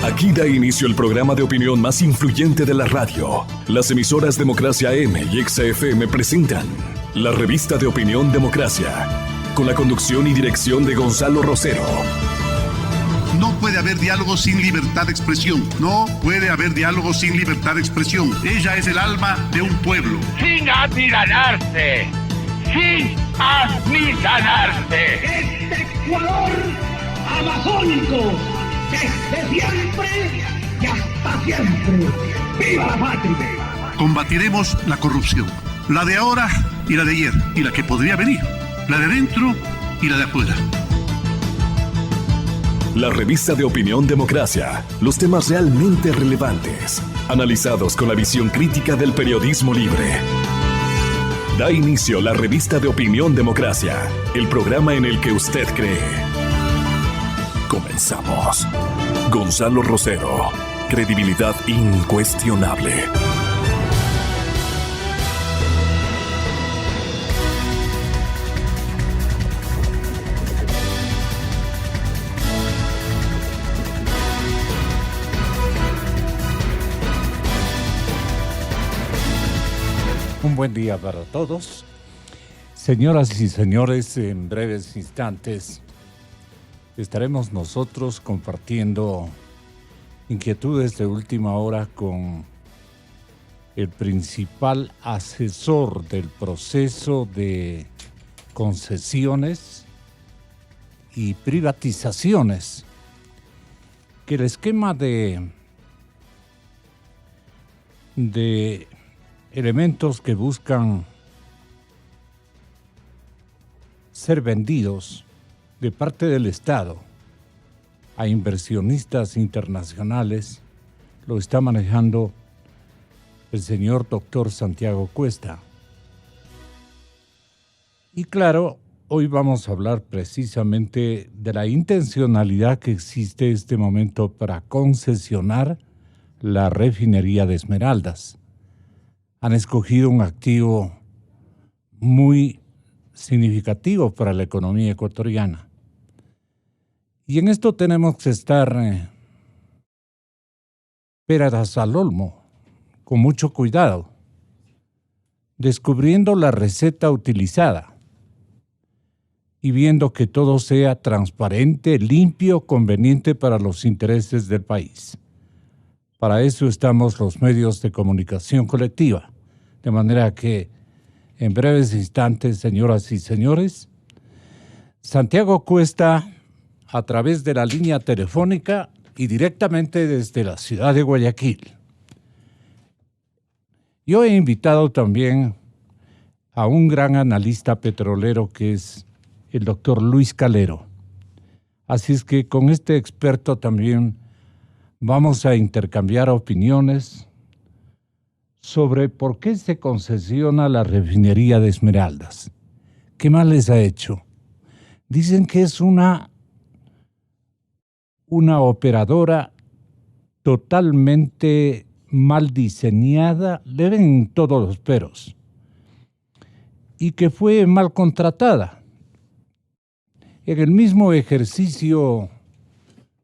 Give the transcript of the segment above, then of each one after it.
Aquí da inicio el programa de opinión más influyente de la radio. Las emisoras Democracia M y XFM presentan la revista de opinión Democracia, con la conducción y dirección de Gonzalo Rosero. No puede haber diálogo sin libertad de expresión. No puede haber diálogo sin libertad de expresión. Ella es el alma de un pueblo. Sin amilanarse. Sin amilanarse. Este Ecuador amazónico, desde siempre y hasta siempre. ¡Viva la patria! Combatiremos la corrupción. La de ahora y la de ayer. Y la que podría venir. La de adentro y la de afuera. La revista de opinión Democracia. Los temas realmente relevantes, analizados con la visión crítica del periodismo libre. Da inicio la revista de opinión Democracia, el programa en el que usted cree. Comenzamos. Gonzalo Rosero, credibilidad incuestionable. Un buen día para todos. Señoras y señores, en breves instantes estaremos nosotros compartiendo inquietudes de última hora con el principal asesor del proceso de concesiones y privatizaciones, que el esquema de elementos que buscan ser vendidos de parte del Estado a inversionistas internacionales lo está manejando el señor doctor Santiago Cuesta. Y claro, hoy vamos a hablar precisamente de la intencionalidad que existe en este momento para concesionar la refinería de Esmeraldas. Han escogido un activo muy significativo para la economía ecuatoriana. Y en esto tenemos que estar peras al olmo, con mucho cuidado, descubriendo la receta utilizada y viendo que todo sea transparente, limpio, conveniente para los intereses del país. Para eso estamos los medios de comunicación colectiva. De manera que, en breves instantes, señoras y señores, Santiago Cuesta, a través de la línea telefónica y directamente desde la ciudad de Guayaquil. Yo he invitado también a un gran analista petrolero que es el doctor Luis Calero. Así es que con este experto también vamos a intercambiar opiniones sobre por qué se concesiona la refinería de Esmeraldas. ¿Qué mal les ha hecho? Dicen que es una operadora totalmente mal diseñada, le ven todos los peros, y que fue mal contratada. En el mismo ejercicio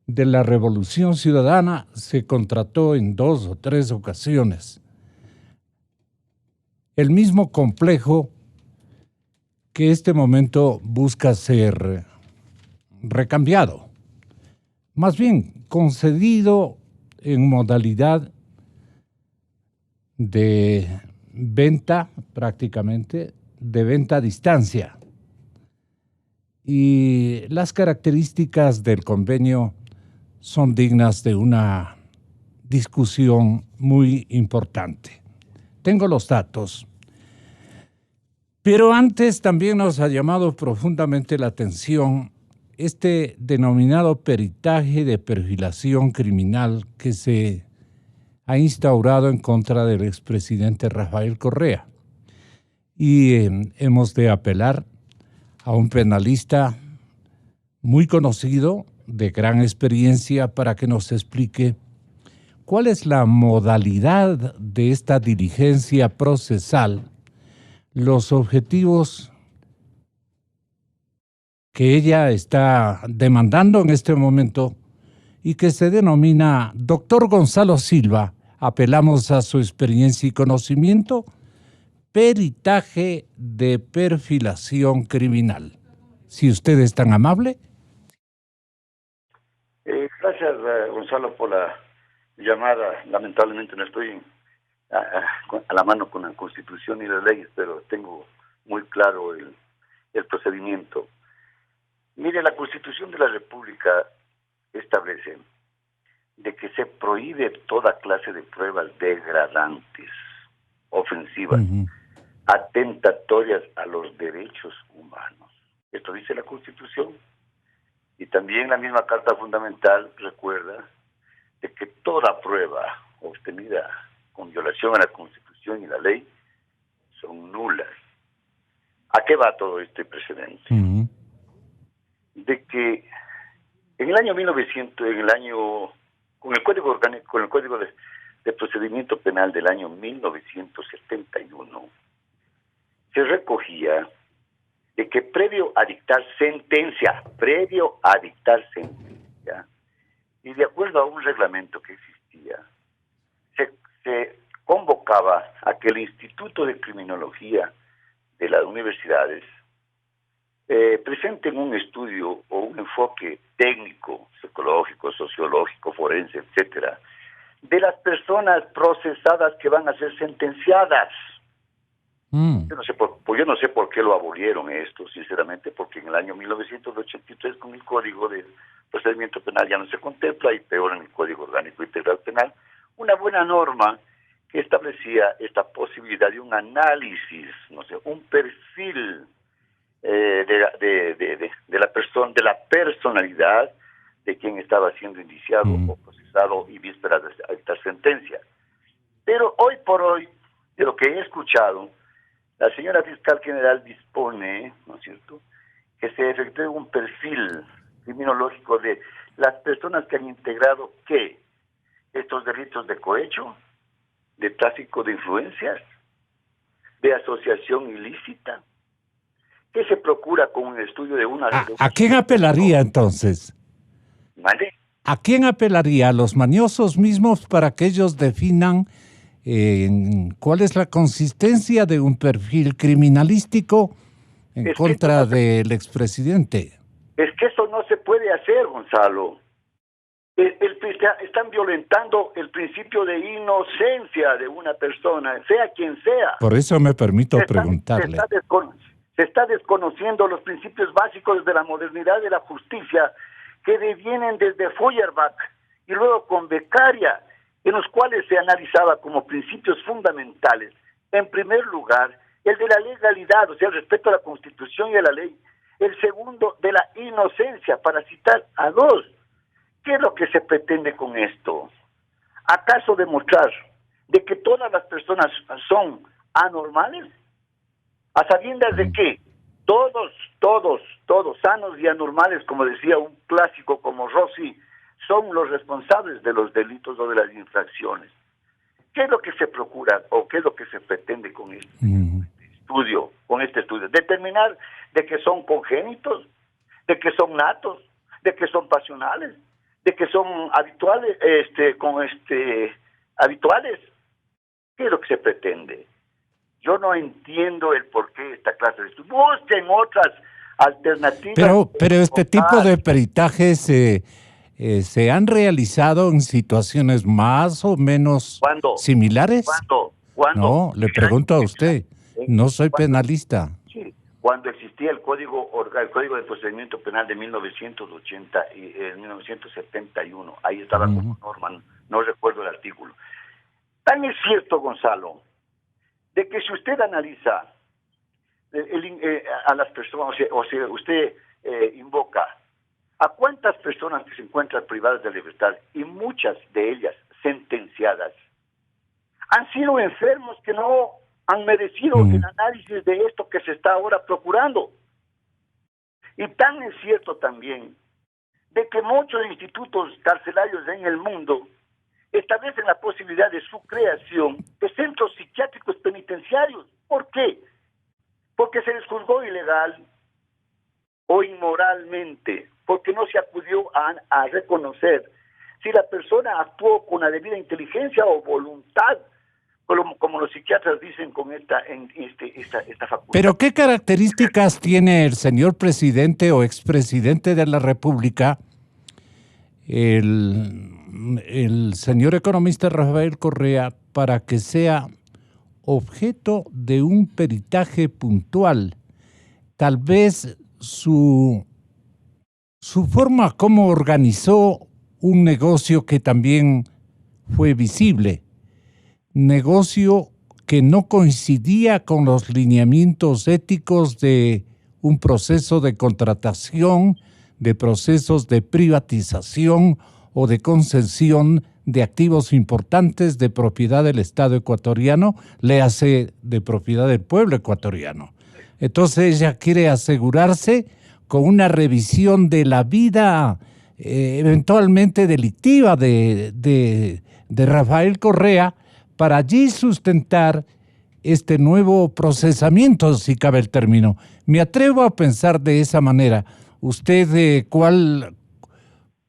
de la Revolución Ciudadana se contrató en 2 o 3 ocasiones el mismo complejo que este momento busca ser recambiado, más bien concedido en modalidad de venta, prácticamente, de venta a distancia. Y las características del convenio son dignas de una discusión muy importante. Tengo los datos. Pero antes también nos ha llamado profundamente la atención este denominado peritaje de perfilación criminal que se ha instaurado en contra del expresidente Rafael Correa. Y hemos de apelar a un penalista muy conocido, de gran experiencia, para que nos explique cuál es la modalidad de esta diligencia procesal, los objetivos que ella está demandando en este momento y que se denomina Doctor Gonzalo Silva. Apelamos a su experiencia y conocimiento. Peritaje de perfilación criminal. Si usted es tan amable. Gracias, Gonzalo, por la llamada. Lamentablemente no estoy a la mano con la Constitución y las leyes, pero tengo muy claro el procedimiento. Mire, la Constitución de la República establece de que se prohíbe toda clase de pruebas degradantes, ofensivas, atentatorias a los derechos humanos. Esto dice la Constitución. Y también la misma Carta Fundamental recuerda de que toda prueba obtenida con violación a la Constitución y la ley son nulas. ¿A qué va todo este precedente? De que en el año 1900, con el Código Orgánico, con el Código de Procedimiento Penal del año 1971, se recogía de que previo a dictar sentencia, y de acuerdo a un reglamento que existía, se convocaba a que el Instituto de Criminología de las universidades presenten un estudio o un enfoque técnico, psicológico, sociológico, forense, etcétera, de las personas procesadas que van a ser sentenciadas. Yo no sé por qué lo abolieron esto, sinceramente, porque en el año 1983 con el Código de Procedimiento Penal ya no se contempla, y peor en el Código Orgánico Integral Penal, una buena norma que establecía esta posibilidad de un análisis, un perfil de la persona, de la personalidad de quien estaba siendo indiciado o procesado y vísperas de esta sentencia. Pero hoy por hoy, de lo que he escuchado, la señora fiscal general dispone, ¿no es cierto?, que se efectúe un perfil criminológico de las personas que han integrado estos delitos de cohecho, de tráfico de influencias, de asociación ilícita. ¿Qué se procura con un estudio de una... ¿A quién apelaría entonces? ¿Vale? ¿A quién apelaría? ¿A los mañosos mismos para que ellos definan cuál es la consistencia de un perfil criminalístico en contra del expresidente? Es que eso no se puede hacer, Gonzalo. Están violentando el principio de inocencia de una persona, sea quien sea. Por eso me permito preguntarle. Se está desconociendo los principios básicos de la modernidad de la justicia que devienen desde Feuerbach y luego con Beccaria, en los cuales se analizaba como principios fundamentales, en primer lugar, el de la legalidad, o sea, el respeto a la Constitución y a la ley. El segundo, de la inocencia, para citar a dos. ¿Qué es lo que se pretende con esto? ¿Acaso demostrar de que todas las personas son anormales? ¿A sabiendas de que todos, sanos y anormales, como decía un clásico como Rossi, son los responsables de los delitos o de las infracciones? ¿Qué es lo que se procura o qué es lo que se pretende con este estudio? Determinar de que son congénitos, de que son natos, de que son pasionales, de que son habituales, habituales. ¿Qué es lo que se pretende? Yo no entiendo el porqué de esta clase de estudios. Busquen otras alternativas. Pero este tipo de peritajes se han realizado en situaciones más o menos similares. ¿Cuándo? No, le pregunto a usted. No soy penalista. Sí, cuando existía el Código de Procedimiento Penal de 1980 y 1971. Ahí estaba como norma, no recuerdo el artículo. Tan es cierto, Gonzalo, de que si usted analiza a las personas, o sea, usted invoca a cuántas personas que se encuentran privadas de libertad, y muchas de ellas sentenciadas, han sido enfermos que no han merecido el análisis de esto que se está ahora procurando. Y tan es cierto también de que muchos institutos carcelarios en el mundo establecen la posibilidad de su creación de centros psiquiátricos penitenciarios. ¿Por qué? Porque se les juzgó ilegal o inmoralmente, porque no se acudió a reconocer si la persona actuó con la debida inteligencia o voluntad, como los psiquiatras dicen, con esta facultad. Pero ¿qué características tiene el señor presidente o expresidente de la República, el señor economista Rafael Correa, para que sea objeto de un peritaje puntual? Tal vez su forma como organizó un negocio que también fue visible, negocio que no coincidía con los lineamientos éticos de un proceso de contratación, de procesos de privatización o de concesión de activos importantes de propiedad del Estado ecuatoriano, léase de propiedad del pueblo ecuatoriano. Entonces ella quiere asegurarse con una revisión de la vida eventualmente delictiva de Rafael Correa, para allí sustentar este nuevo procesamiento, si cabe el término. Me atrevo a pensar de esa manera. ¿Usted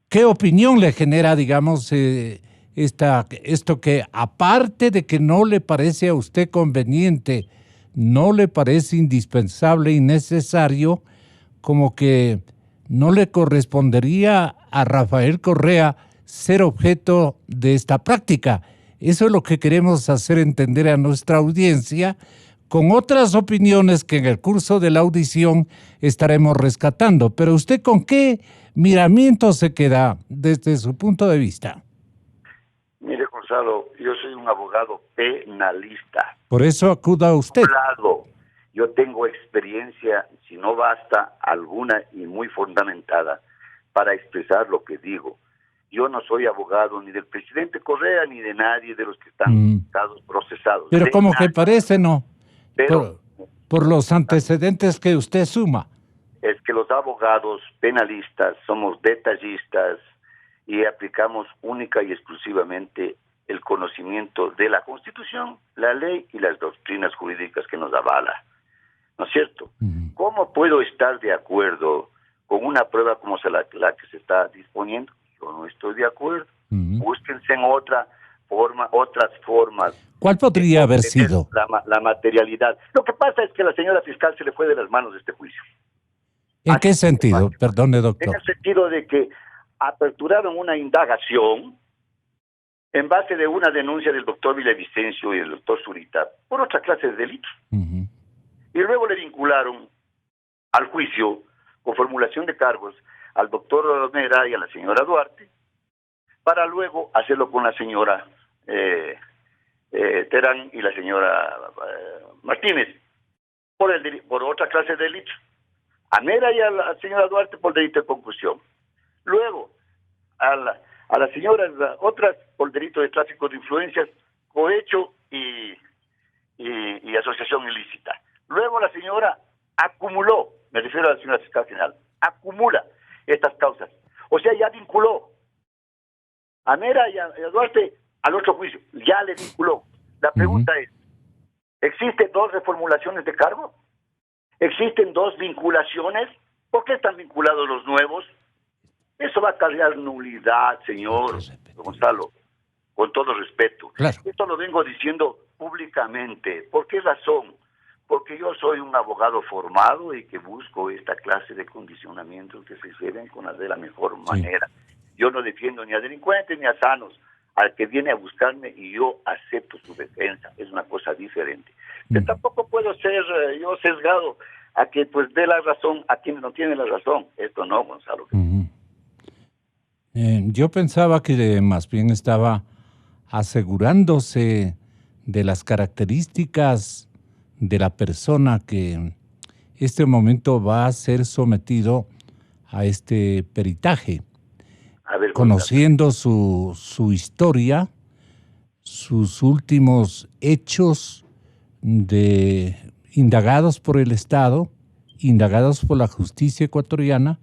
qué opinión le genera, digamos, esto que, aparte de que no le parece a usted conveniente, no le parece indispensable y necesario, como que no le correspondería a Rafael Correa ser objeto de esta práctica? Eso es lo que queremos hacer entender a nuestra audiencia, con otras opiniones que en el curso de la audición estaremos rescatando. Pero usted, ¿con qué miramiento se queda desde su punto de vista? Mire, Gonzalo, yo soy un abogado penalista. Por eso acuda usted. Yo tengo experiencia, si no basta, alguna y muy fundamentada para expresar lo que digo. Yo no soy abogado ni del presidente Correa ni de nadie de los que están procesados. Pero como que parece, ¿no? Pero, por los antecedentes que usted suma. Es que los abogados penalistas somos detallistas y aplicamos única y exclusivamente el conocimiento de la Constitución, la ley y las doctrinas jurídicas que nos avala. ¿No es cierto? ¿Cómo puedo estar de acuerdo con una prueba como la que se está disponiendo? Yo no estoy de acuerdo. Búsquense en otras formas. ¿Cuál podría haber sido? La materialidad. Lo que pasa es que la señora fiscal se le fue de las manos de este juicio. ¿En qué sentido? Perdone, doctor. En el sentido de que aperturaron una indagación en base de una denuncia del doctor Villavicencio y del doctor Zurita por otra clase de delitos. Y luego le vincularon al juicio con formulación de cargos al doctor Romera y a la señora Duarte, para luego hacerlo con la señora Terán y la señora Martínez por otra clase de delitos. A Mera y a la señora Duarte por delito de concusión. Luego a las señoras otras por delito de tráfico de influencias, cohecho y asociación ilícita. Luego la señora acumuló, me refiero a la señora fiscal general, acumula estas causas. O sea, ya vinculó a Mera y a Duarte al otro juicio. Ya le vinculó. La pregunta es, ¿existen 2 reformulaciones de cargo? ¿Existen 2 vinculaciones? ¿Por qué están vinculados los nuevos? Eso va a cargar nulidad, señor Gonzalo, con todo respeto. Claro. Esto lo vengo diciendo públicamente. ¿Por qué razón? Porque yo soy un abogado formado y que busco esta clase de condicionamientos que se lleven de la mejor manera. Yo no defiendo ni a delincuentes ni a sanos, al que viene a buscarme y yo acepto su defensa. Es una cosa diferente. Que tampoco puedo ser yo sesgado a que pues dé la razón a quienes no tienen la razón. Esto no, Gonzalo. Yo pensaba que más bien estaba asegurándose de las características de la persona que en este momento va a ser sometido a este peritaje. A ver, conociendo su historia, sus últimos hechos indagados por el Estado, indagados por la justicia ecuatoriana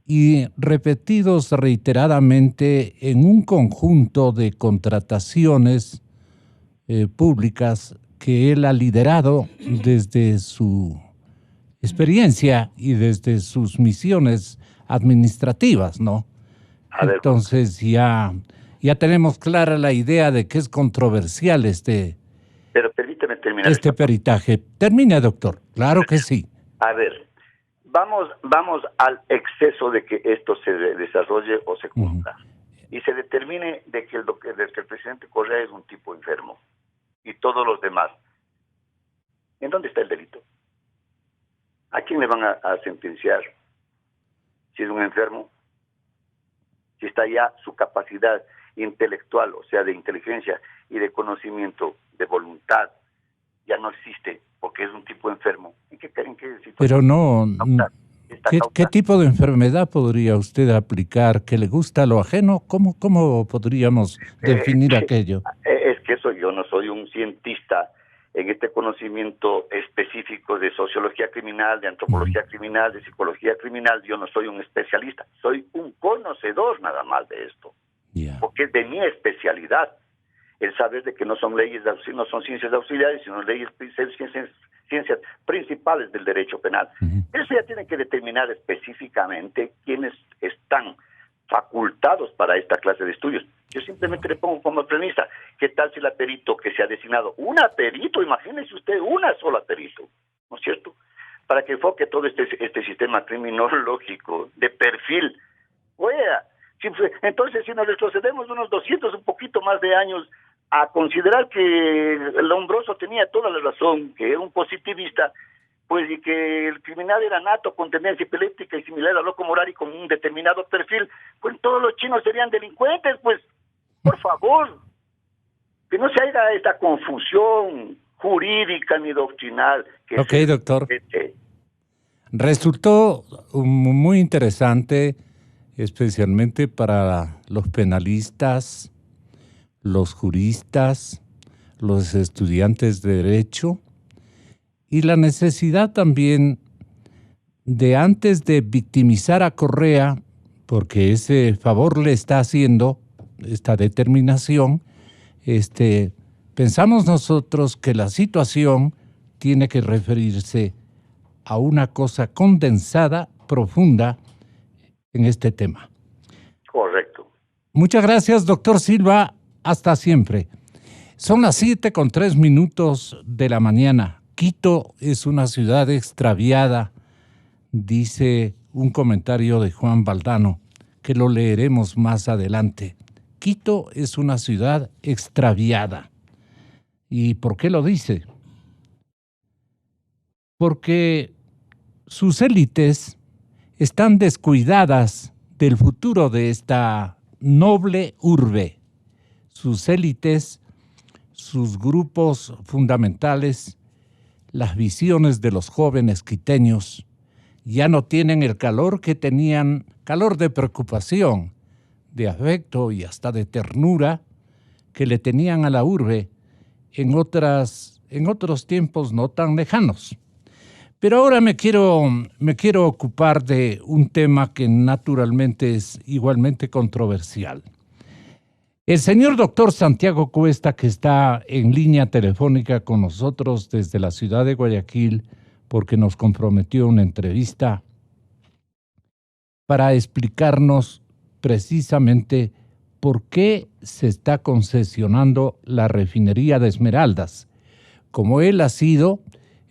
y repetidos reiteradamente en un conjunto de contrataciones públicas que él ha liderado desde su experiencia y desde sus misiones administrativas, ¿no? Entonces ya tenemos clara la idea de que es controversial Pero permíteme terminar. este peritaje. Termine, doctor. Claro que sí. A ver, vamos al exceso de que esto se desarrolle o se cumpla. Y se determine de que el presidente Correa es un tipo enfermo. Y todos los demás. ¿En dónde está el delito? ¿A quién le van a sentenciar? Si es un enfermo, si está ya su capacidad intelectual, o sea, de inteligencia y de conocimiento, de voluntad, ya no existe porque es un tipo enfermo. ¿En qué situación? Pero no, ¿qué tipo de enfermedad podría usted aplicar? ¿Que le gusta lo ajeno? ¿Cómo podríamos definir aquello? Es que yo no soy un cientista en este conocimiento específico de sociología criminal, de antropología criminal, de psicología criminal. Yo no soy un especialista, soy un conocedor nada más de esto. Porque es de mi especialidad el saber de que no son no son ciencias auxiliares, sino ciencias principales del derecho penal. Eso ya tiene que determinar específicamente quiénes están facultados para esta clase de estudios. Yo simplemente le pongo como premisa, ¿qué tal si la perito que se ha designado, una perito, imagínese usted, una sola perito, ¿no es cierto? Para que enfoque todo este sistema criminológico de perfil. Entonces, si nos retrocedemos unos 200, un poquito más de años, a considerar que Lombroso tenía toda la razón, que era un positivista, pues, y que el criminal era nato, con tendencia epiléptica y similar a Loco Morari con un determinado perfil, pues todos los chinos serían delincuentes, pues, por favor, que no se haga esta confusión jurídica ni doctrinal. Ok, doctor. Resultó muy interesante, especialmente para los penalistas, los juristas, los estudiantes de Derecho, y la necesidad también de, antes de victimizar a Correa, porque ese favor le está haciendo esta determinación, pensamos nosotros que la situación tiene que referirse a una cosa condensada, profunda en este tema. Correcto. Muchas gracias, doctor Silva. Hasta siempre. Son las 7:03 de la mañana. Quito es una ciudad extraviada, dice un comentario de Juan Valdano, que lo leeremos más adelante. Quito es una ciudad extraviada. ¿Y por qué lo dice? Porque sus élites están descuidadas del futuro de esta noble urbe. Sus élites, sus grupos fundamentales, las visiones de los jóvenes quiteños ya no tienen el calor que tenían, calor de preocupación, de afecto y hasta de ternura que le tenían a la urbe en otros tiempos no tan lejanos. Pero ahora me quiero ocupar de un tema que naturalmente es igualmente controversial. El señor doctor Santiago Cuesta, que está en línea telefónica con nosotros desde la ciudad de Guayaquil, porque nos comprometió una entrevista para explicarnos precisamente por qué se está concesionando la refinería de Esmeraldas, como él ha sido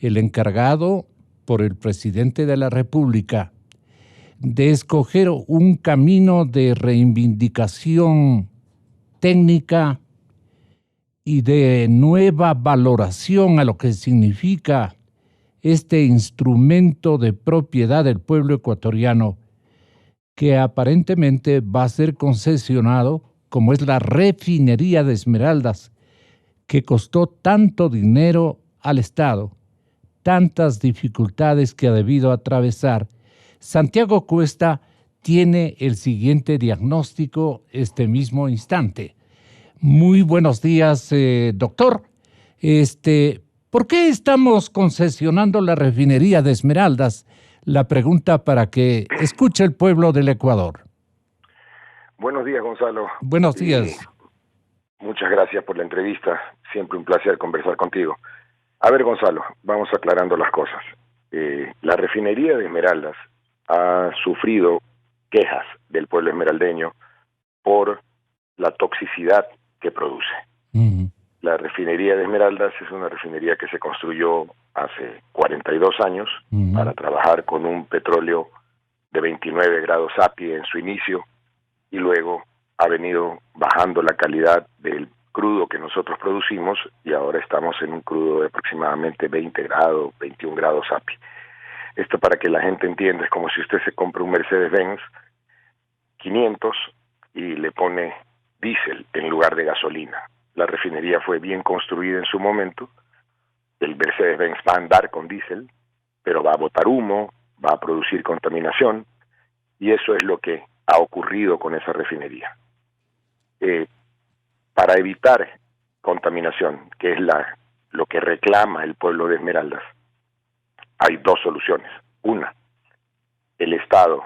el encargado por el presidente de la República de escoger un camino de reivindicación técnica y de nueva valoración a lo que significa este instrumento de propiedad del pueblo ecuatoriano que aparentemente va a ser concesionado, como es la refinería de Esmeraldas, que costó tanto dinero al Estado, tantas dificultades que ha debido atravesar. Santiago Cuesta tiene el siguiente diagnóstico este mismo instante. Muy buenos días, doctor. ¿Por qué estamos concesionando la refinería de Esmeraldas? La pregunta para que escuche el pueblo del Ecuador. Buenos días, Gonzalo. Buenos días. Muchas gracias por la entrevista. Siempre un placer conversar contigo. A ver, Gonzalo, vamos aclarando las cosas. La refinería de Esmeraldas ha sufrido quejas del pueblo esmeraldeño por la toxicidad que produce. La refinería de Esmeraldas es una refinería que se construyó hace 42 años para trabajar con un petróleo de 29 grados API en su inicio, y luego ha venido bajando la calidad del crudo que nosotros producimos, y ahora estamos en un crudo de aproximadamente 20 grados, 21 grados API. Esto, para que la gente entienda, es como si usted se compra un Mercedes-Benz 500 y le pone diésel en lugar de gasolina. La refinería fue bien construida en su momento, el Mercedes-Benz va a andar con diésel, pero va a botar humo, va a producir contaminación, y eso es lo que ha ocurrido con esa refinería. Para evitar contaminación, que es lo que reclama el pueblo de Esmeraldas, hay dos soluciones. Una, el Estado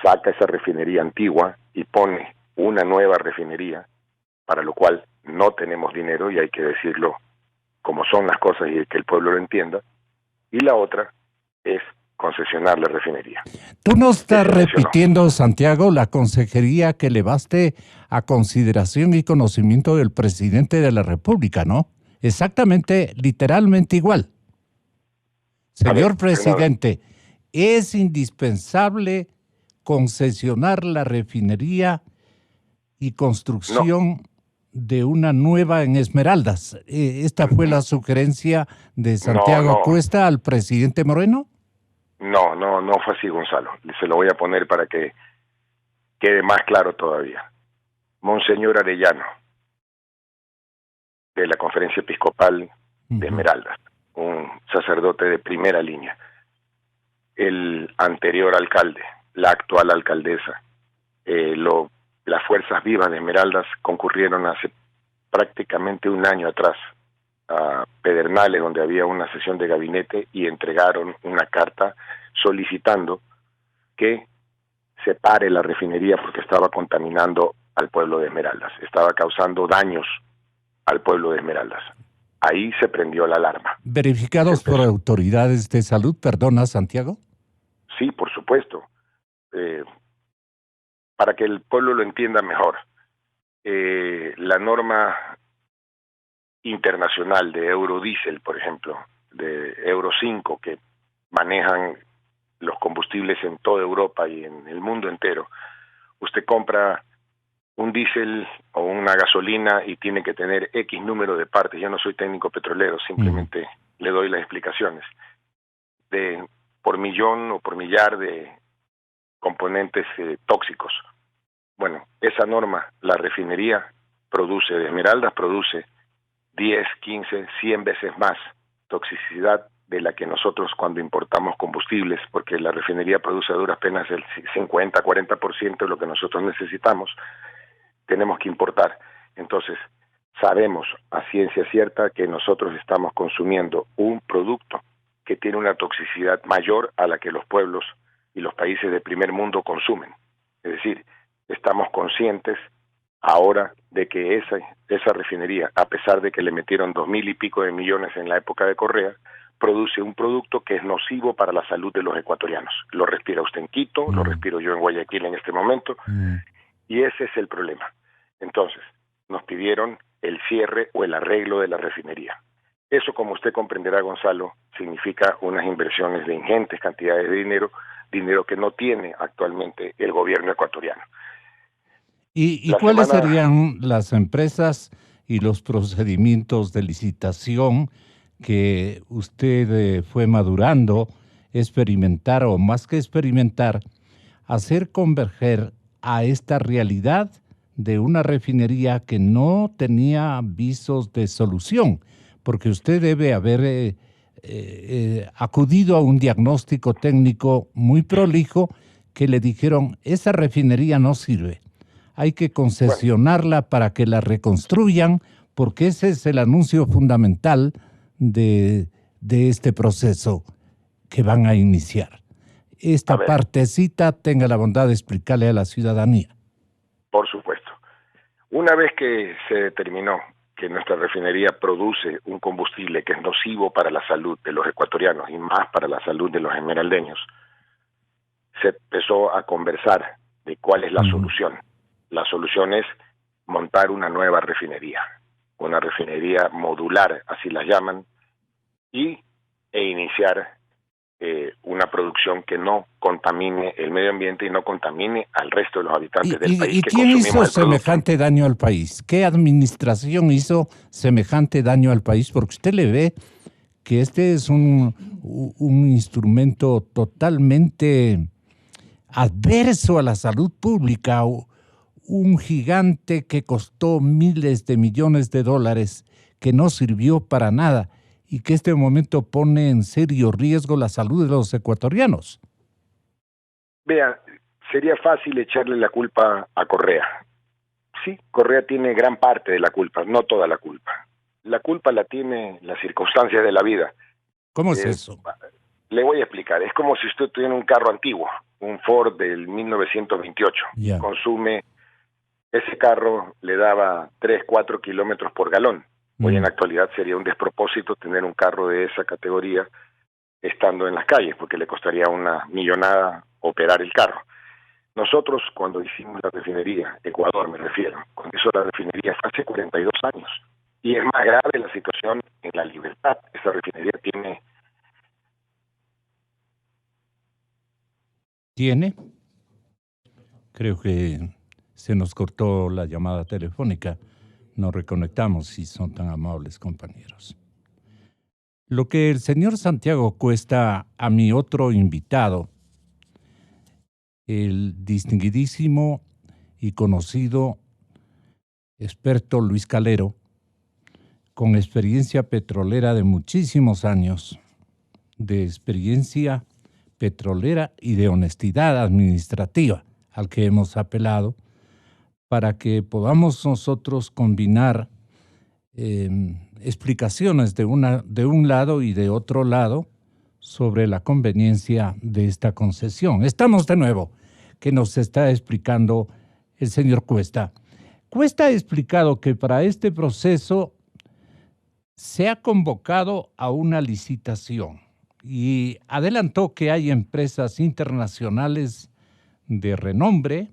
saca esa refinería antigua y pone una nueva refinería, para lo cual no tenemos dinero, y hay que decirlo como son las cosas y que el pueblo lo entienda. Y la otra es concesionar la refinería. Tú no estás repitiendo, Santiago, la consejería que elevaste a consideración y conocimiento del presidente de la República, ¿no? Exactamente, literalmente igual. Señor presidente, es indispensable concesionar la refinería y construcción de una nueva en Esmeraldas. ¿Esta fue la sugerencia de Santiago Cuesta al presidente Moreno? No fue así, Gonzalo. Se lo voy a poner para que quede más claro todavía. Monseñor Arellano, de la Conferencia Episcopal de Esmeraldas, un sacerdote de primera línea, el anterior alcalde, la actual alcaldesa, las fuerzas vivas de Esmeraldas concurrieron hace prácticamente un año atrás a Pedernales, donde había una sesión de gabinete, y entregaron una carta solicitando que se pare la refinería porque estaba contaminando al pueblo de Esmeraldas, estaba causando daños al pueblo de Esmeraldas. Ahí se prendió la alarma. ¿Verificados por autoridades de salud, perdona, Santiago? Sí, por supuesto. Para que el pueblo lo entienda mejor, la norma internacional de Eurodiesel, por ejemplo, de Euro 5, que manejan los combustibles en toda Europa y en el mundo entero, usted compra un diésel o una gasolina y tiene que tener X número de partes. Yo no soy técnico petrolero, simplemente le doy las explicaciones. Por millón o por millar de componentes tóxicos. Bueno, esa norma, la refinería produce, de Esmeraldas produce 10, 15, 100 veces más toxicidad de la que nosotros cuando importamos combustibles, porque la refinería produce a duras penas el 50, 40% de lo que nosotros necesitamos, tenemos que importar. Entonces, sabemos a ciencia cierta que nosotros estamos consumiendo un producto que tiene una toxicidad mayor a la que los pueblos y los países del primer mundo consumen. Es decir, estamos conscientes ahora de que esa refinería, a pesar de que le metieron 2.000 y pico de millones en la época de Correa, produce un producto que es nocivo para la salud de los ecuatorianos. Lo respira usted en Quito, lo respiro yo en Guayaquil en este momento, y ese es el problema. Entonces, nos pidieron el cierre o el arreglo de la refinería. Eso, como usted comprenderá, Gonzalo, significa unas inversiones de ingentes cantidades de dinero que no tiene actualmente el gobierno ecuatoriano. ¿Y cuáles serían las empresas y los procedimientos de licitación que usted fue madurando, experimentar, o más que experimentar, hacer converger a esta realidad de una refinería que no tenía visos de solución? Porque usted debe haber acudido a un diagnóstico técnico muy prolijo que le dijeron, esa refinería no sirve, hay que concesionarla para que la reconstruyan, porque ese es el anuncio fundamental de este proceso que van a iniciar. Esta partecita tenga la bondad de explicarle a la ciudadanía. Por supuesto. Una vez que se determinó que nuestra refinería produce un combustible que es nocivo para la salud de los ecuatorianos y más para la salud de los esmeraldeños, se empezó a conversar de cuál es la solución. la solución es montar una nueva refinería modular, así la llaman, e iniciar una producción que no contamine el medio ambiente y no contamine al resto de los habitantes del país. ¿Y que quién hizo consumimos el producto. semejante daño al país? ¿Qué administración hizo semejante daño al país? Porque usted le ve que este es un instrumento totalmente adverso a la salud pública, un gigante que costó miles de millones de dólares, que no sirvió para nada y que este momento pone en serio riesgo la salud de los ecuatorianos. Vea, sería fácil echarle la culpa a Correa. Sí, Correa tiene gran parte de la culpa, no toda la culpa. La culpa la tiene las circunstancias de la vida. ¿Cómo es eso? Le voy a explicar. Es como si usted tuviera un carro antiguo, un Ford del 1928. Ya. Consume, ese carro le daba 3, 4 kilómetros por galón. Hoy en la actualidad sería un despropósito tener un carro de esa categoría estando en las calles, porque le costaría una millonada operar el carro. Nosotros, cuando hicimos la refinería, Ecuador me refiero, cuando hizo la refinería fue hace 42 años. Y es más grave la situación en La Libertad. Esa refinería ¿Tiene? Creo que se nos cortó la llamada telefónica. Nos reconectamos si son tan amables, compañeros. Lo que el señor Santiago Cuesta, a mi otro invitado, el distinguidísimo y conocido experto Luis Calero, con experiencia petrolera de muchísimos años, de experiencia petrolera y de honestidad administrativa, al que hemos apelado, para que podamos nosotros combinar explicaciones de un lado y de otro lado sobre la conveniencia de esta concesión. Estamos de nuevo, que nos está explicando el señor Cuesta. Cuesta ha explicado que para este proceso se ha convocado a una licitación y adelantó que hay empresas internacionales de renombre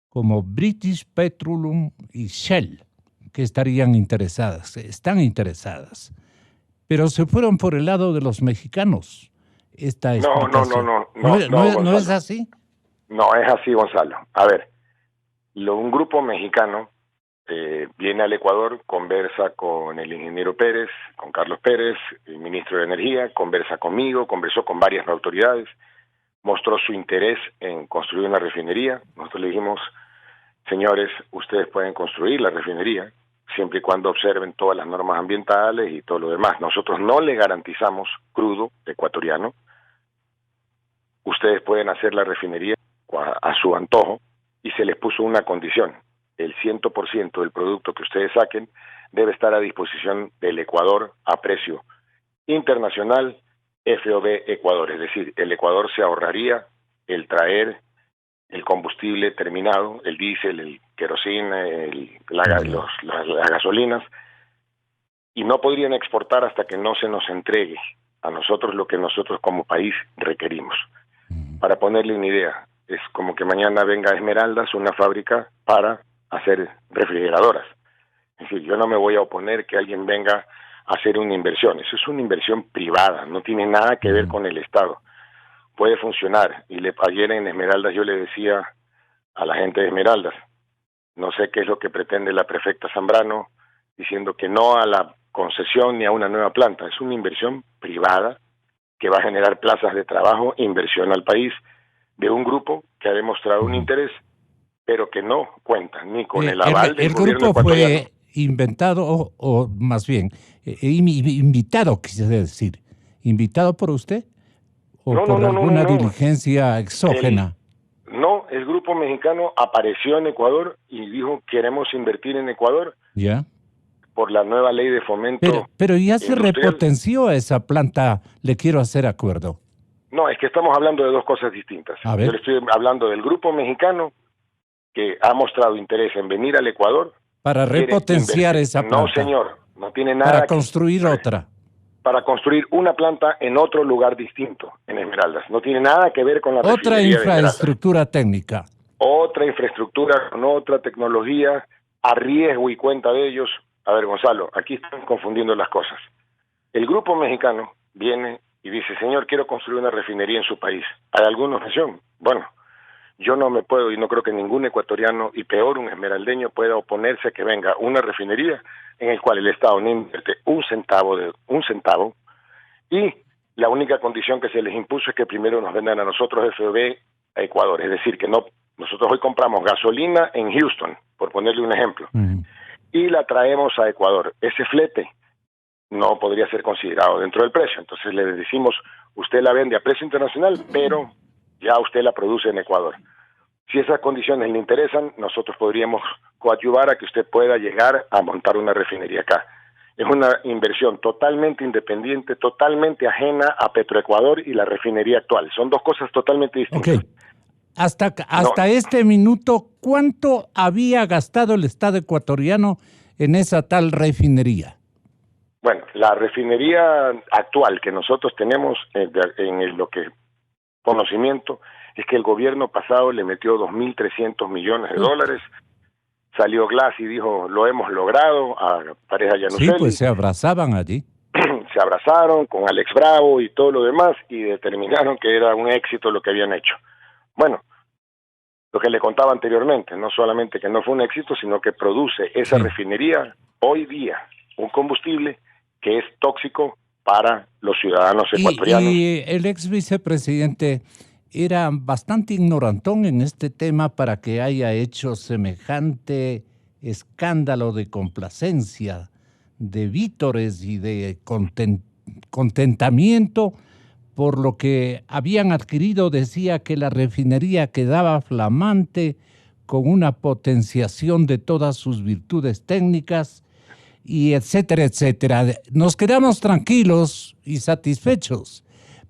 como British Petroleum y Shell que estarían interesadas, están interesadas, pero se fueron por el lado de los mexicanos. Esta explicación. ¿No es así? No es así, Gonzalo. A ver, un grupo mexicano viene al Ecuador, conversa con el ingeniero Pérez, con Carlos Pérez, el ministro de Energía, conversa conmigo, conversó con varias autoridades, mostró su interés en construir una refinería. Nosotros le dijimos, señores, ustedes pueden construir la refinería siempre y cuando observen todas las normas ambientales y todo lo demás. Nosotros no le garantizamos crudo ecuatoriano. Ustedes pueden hacer la refinería a su antojo y se les puso una condición. El 100% del producto que ustedes saquen debe estar a disposición del Ecuador a precio internacional FOB Ecuador. Es decir, el Ecuador se ahorraría el traer el combustible terminado, el diésel, el querosina, las gasolinas, y no podrían exportar hasta que no se nos entregue a nosotros lo que nosotros como país requerimos. Para ponerle una idea, es como que mañana venga Esmeraldas, una fábrica para hacer refrigeradoras. Es decir, yo no me voy a oponer que alguien venga a hacer una inversión. Eso es una inversión privada, no tiene nada que ver con el Estado. Puede funcionar. Y ayer en Esmeraldas yo le decía a la gente de Esmeraldas, no sé qué es lo que pretende la prefecta Zambrano, diciendo que no a la concesión ni a una nueva planta. Es una inversión privada que va a generar plazas de trabajo, inversión al país, de un grupo que ha demostrado un interés, pero que no cuenta ni con el aval del gobierno ecuatoriano. El grupo fue inventado, o más bien, invitado, quise decir. ¿Invitado por usted? ¿O por alguna diligencia exógena? El grupo mexicano apareció en Ecuador y dijo, queremos invertir en Ecuador. Ya. Por la nueva ley de fomento. Pero ya se repotenció esa planta, le quiero hacer acuerdo. No, es que estamos hablando de dos cosas distintas. Yo le estoy hablando del grupo mexicano que ha mostrado interés en venir al Ecuador. Para repotenciar esa planta. No, señor, no tiene nada. Para construir otra. Para construir una planta en otro lugar distinto, en Esmeraldas. No tiene nada que ver con la otra infraestructura técnica. otra infraestructura con otra tecnología a riesgo y cuenta de ellos. A ver, Gonzalo, aquí están confundiendo las cosas. El grupo mexicano viene y dice, señor, quiero construir una refinería en su país. ¿Hay alguna objeción? Bueno, yo no me puedo, y no creo que ningún ecuatoriano, y peor un esmeraldeño, pueda oponerse a que venga una refinería en el cual el Estado no invierte un centavo, y la única condición que se les impuso es que primero nos vendan a nosotros FOB a Ecuador. Es decir, que no, nosotros hoy compramos gasolina en Houston, por ponerle un ejemplo, y la traemos a Ecuador. Ese flete no podría ser considerado dentro del precio. Entonces le decimos, usted la vende a precio internacional, pero ya usted la produce en Ecuador. Si esas condiciones le interesan, nosotros podríamos coadyuvar a que usted pueda llegar a montar una refinería acá. Es una inversión totalmente independiente, totalmente ajena a Petroecuador y la refinería actual. Son dos cosas totalmente distintas. Okay. Hasta este minuto, ¿cuánto había gastado el Estado ecuatoriano en esa tal refinería? Bueno, la refinería actual que nosotros tenemos en lo que conocimiento es que el gobierno pasado le metió 2.300 millones de dólares. Salió Glass y dijo, lo hemos logrado, a Pareja Llanuselli. Sí, pues se abrazaban allí. Se abrazaron con Alex Bravo y todo lo demás y determinaron que era un éxito lo que habían hecho. Bueno, lo que le contaba anteriormente, no solamente que no fue un éxito, sino que produce esa refinería hoy día un combustible que es tóxico para los ciudadanos ecuatorianos. Y el ex vicepresidente era bastante ignorantón en este tema para que haya hecho semejante escándalo de complacencia, de vítores y de contentamiento por lo que habían adquirido. Decía que la refinería quedaba flamante, con una potenciación de todas sus virtudes técnicas, y etcétera, etcétera. Nos quedamos tranquilos y satisfechos,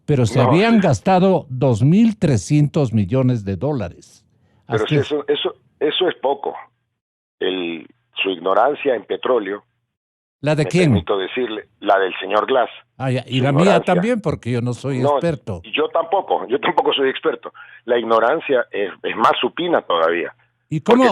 pero se habían gastado 2.300 millones de dólares. Pero si eso es poco. Su ignorancia en petróleo. ¿La de quién? Permito decirle, la del señor Glass. Y la mía también, porque yo no soy experto. Yo tampoco soy experto. La ignorancia es más supina todavía. ¿Y cómo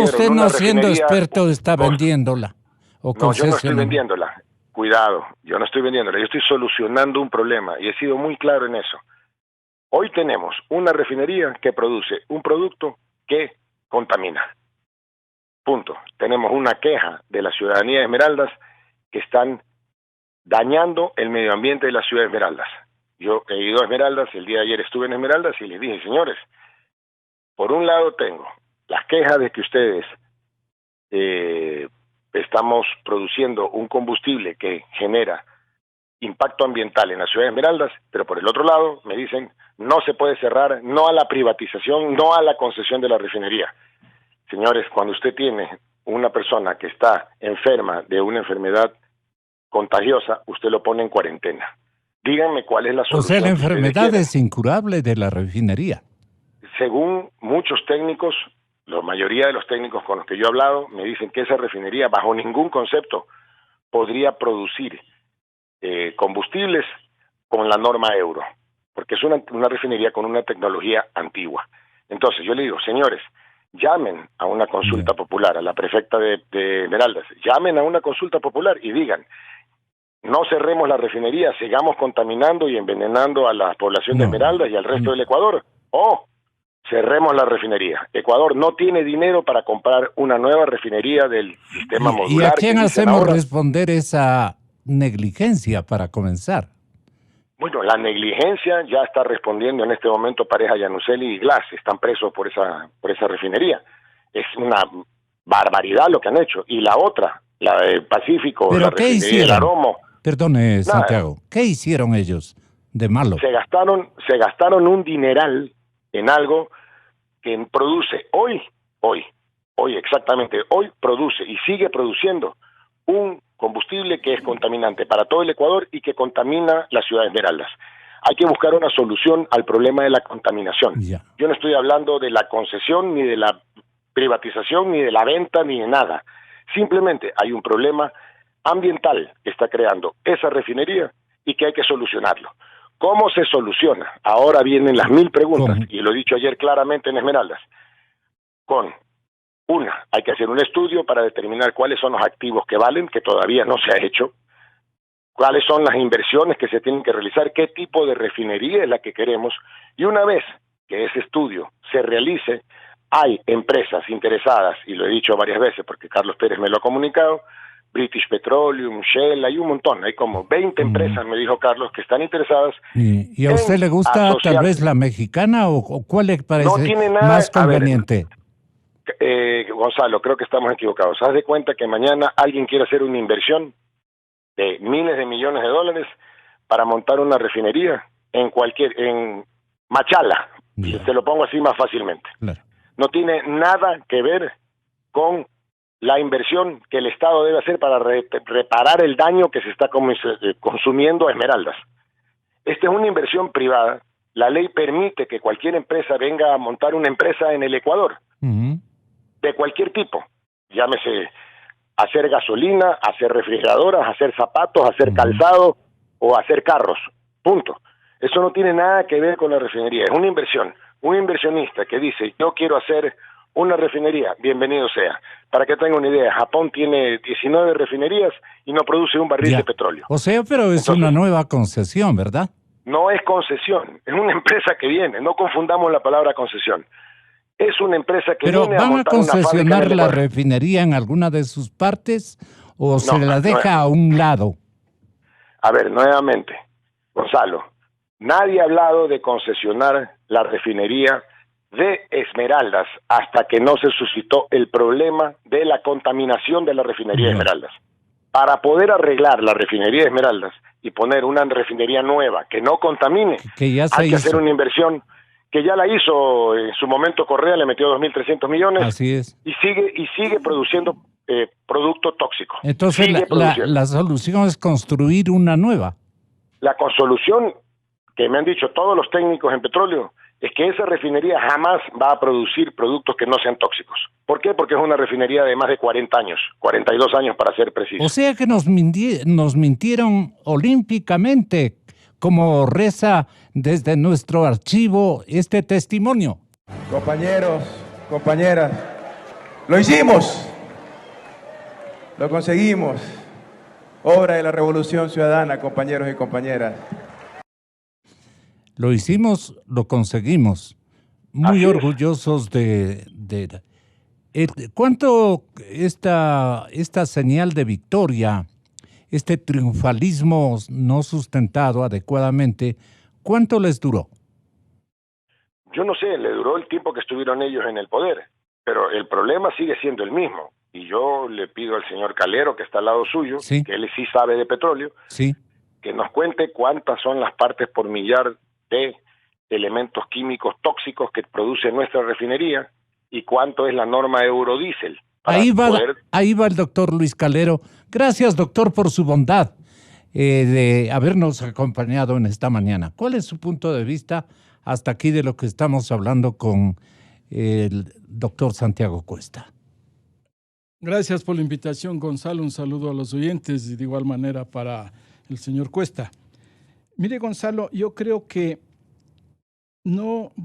usted, no siendo experto, está vendiéndola? No, yo no estoy vendiéndola. Cuidado, yo no estoy vendiéndola. Yo estoy solucionando un problema y he sido muy claro en eso. Hoy tenemos una refinería que produce un producto que contamina. Punto. Tenemos una queja de la ciudadanía de Esmeraldas que están dañando el medio ambiente de la ciudad de Esmeraldas. Yo he ido a Esmeraldas, el día de ayer estuve en Esmeraldas y les dije, señores, por un lado tengo las quejas de que ustedes estamos produciendo un combustible que genera impacto ambiental en la ciudad de Esmeraldas, pero por el otro lado me dicen, no se puede cerrar, no a la privatización, no a la concesión de la refinería. Señores, cuando usted tiene una persona que está enferma de una enfermedad contagiosa, usted lo pone en cuarentena. Díganme cuál es la solución. O sea, la enfermedad es incurable de la refinería. Según muchos técnicos, la mayoría de los técnicos con los que yo he hablado, me dicen que esa refinería, bajo ningún concepto, podría producir combustibles con la norma euro, porque es una refinería con una tecnología antigua. Entonces, yo le digo, señores, llamen a una consulta popular, a la prefecta de Esmeraldas, llamen a una consulta popular y digan, no cerremos la refinería, sigamos contaminando y envenenando a la población de Esmeraldas y al resto del Ecuador, o cerremos la refinería. Ecuador no tiene dinero para comprar una nueva refinería del sistema modular. ¿Y a quién hacemos responder esa negligencia para comenzar? Bueno, la negligencia ya está respondiendo en este momento Pareja Llanuselli y Glass, están presos por esa refinería. Es una barbaridad lo que han hecho. Y la otra, la del Pacífico, ¿pero la qué refinería hicieron? del Aromo. Perdone, Santiago, ¿qué hicieron ellos de malo? Se gastaron un dineral en algo que produce hoy produce y sigue produciendo un combustible que es contaminante para todo el Ecuador y que contamina la ciudad de Esmeraldas. Hay que buscar una solución al problema de la contaminación. Yo no estoy hablando de la concesión, ni de la privatización, ni de la venta, ni de nada. Simplemente hay un problema ambiental que está creando esa refinería y que hay que solucionarlo. ¿Cómo se soluciona? Ahora vienen las 1000 preguntas, y lo he dicho ayer claramente en Esmeraldas. con hay que hacer un estudio para determinar cuáles son los activos que valen, que todavía no se ha hecho, cuáles son las inversiones que se tienen que realizar, qué tipo de refinería es la que queremos, y una vez que ese estudio se realice, hay empresas interesadas, y lo he dicho varias veces porque Carlos Pérez me lo ha comunicado, British Petroleum, Shell, hay un montón, hay como 20 empresas, me dijo Carlos, que están interesadas. ¿Y a usted le gusta tal vez la mexicana o cuál le parece más conveniente? Gonzalo, creo que estamos equivocados. Haz de cuenta que mañana alguien quiere hacer una inversión de miles de millones de dólares para montar una refinería en Machala, y te lo pongo así más fácilmente. Claro. No tiene nada que ver con la inversión que el Estado debe hacer para reparar el daño que se está consumiendo a Esmeraldas. Esta es una inversión privada. La ley permite que cualquier empresa venga a montar una empresa en el Ecuador, de cualquier tipo, llámese hacer gasolina, hacer refrigeradoras, hacer zapatos, hacer calzado o hacer carros, punto. Eso no tiene nada que ver con la refinería, es una inversión. Un inversionista que dice, yo quiero hacer una refinería, bienvenido sea. Para que tenga una idea, Japón tiene 19 refinerías y no produce un barril de petróleo. O sea, pero es una nueva concesión, ¿verdad? No es concesión, es una empresa que viene, no confundamos la palabra concesión. Es una empresa que viene a montar una fábrica. ¿Pero van a concesionar la refinería en alguna de sus partes o se la deja a un lado? A ver, nuevamente, Gonzalo, nadie ha hablado de concesionar la refinería de Esmeraldas hasta que no se suscitó el problema de la contaminación de la refinería de Esmeraldas. Para poder arreglar la refinería de Esmeraldas y poner una refinería nueva que no contamine, hay que hacer una inversión que ya la hizo en su momento. Correa le metió 2.300 millones. Así es. Y sigue produciendo producto tóxico. Entonces la solución es construir una nueva. La solución que me han dicho todos los técnicos en petróleo es que esa refinería jamás va a producir productos que no sean tóxicos. ¿Por qué? Porque es una refinería de más de 40 años, 42 años para ser preciso. O sea que nos mintieron olímpicamente, como reza desde nuestro archivo este testimonio. Compañeros, compañeras, lo hicimos, lo conseguimos. Obra de la Revolución Ciudadana, compañeros y compañeras. Lo hicimos, lo conseguimos. Muy orgullosos de ¿cuánto esta señal de victoria, este triunfalismo no sustentado adecuadamente, cuánto les duró? Yo no sé, le duró el tiempo que estuvieron ellos en el poder, pero el problema sigue siendo el mismo. Y yo le pido al señor Calero, que está al lado suyo, que él sí sabe de petróleo, que nos cuente cuántas son las partes por millar de elementos químicos tóxicos que produce nuestra refinería y cuánto es la norma Eurodiesel. Ahí va el doctor Luis Calero. Gracias, doctor, por su bondad de habernos acompañado en esta mañana. ¿Cuál es su punto de vista hasta aquí de lo que estamos hablando con el doctor Santiago Cuesta? Gracias por la invitación, Gonzalo. Un saludo a los oyentes y de igual manera para el señor Cuesta. Mire, Gonzalo, yo creo que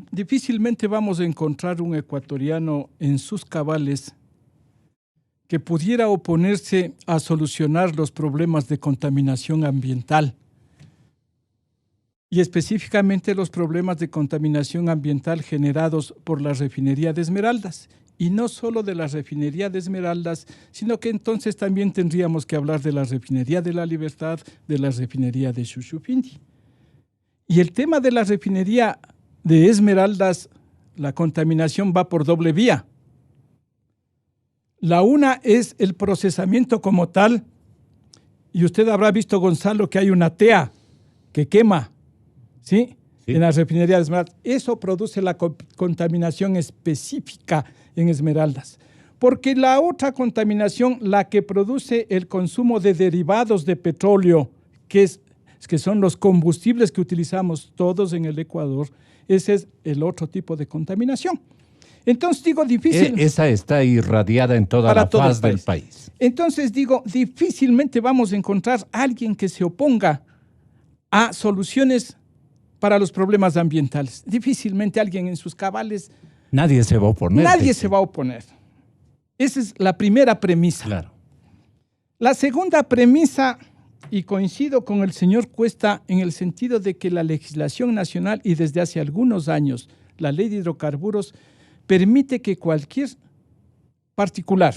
difícilmente vamos a encontrar un ecuatoriano en sus cabales que pudiera oponerse a solucionar los problemas de contaminación ambiental y específicamente los problemas de contaminación ambiental generados por la refinería de Esmeraldas. Y no solo de la refinería de Esmeraldas, sino que entonces también tendríamos que hablar de la refinería de La Libertad, de la refinería de Shushufindi. Y el tema de la refinería de Esmeraldas, la contaminación va por doble vía. La una es el procesamiento como tal, y usted habrá visto, Gonzalo, que hay una tea que quema, ¿sí? En la refinería de Esmeraldas. Eso produce la contaminación específica en Esmeraldas. Porque la otra contaminación, la que produce el consumo de derivados de petróleo, que son los combustibles que utilizamos todos en el Ecuador, ese es el otro tipo de contaminación. Entonces digo, difícil. Esa está irradiada en toda la faz del país. Entonces digo, difícilmente vamos a encontrar a alguien que se oponga a soluciones para los problemas ambientales. Difícilmente alguien en sus cabales Nadie se va a oponer. Nadie se va a oponer. Esa es la primera premisa. Claro. La segunda premisa, y coincido con el señor Cuesta en el sentido de que la legislación nacional y desde hace algunos años la ley de hidrocarburos permite que cualquier particular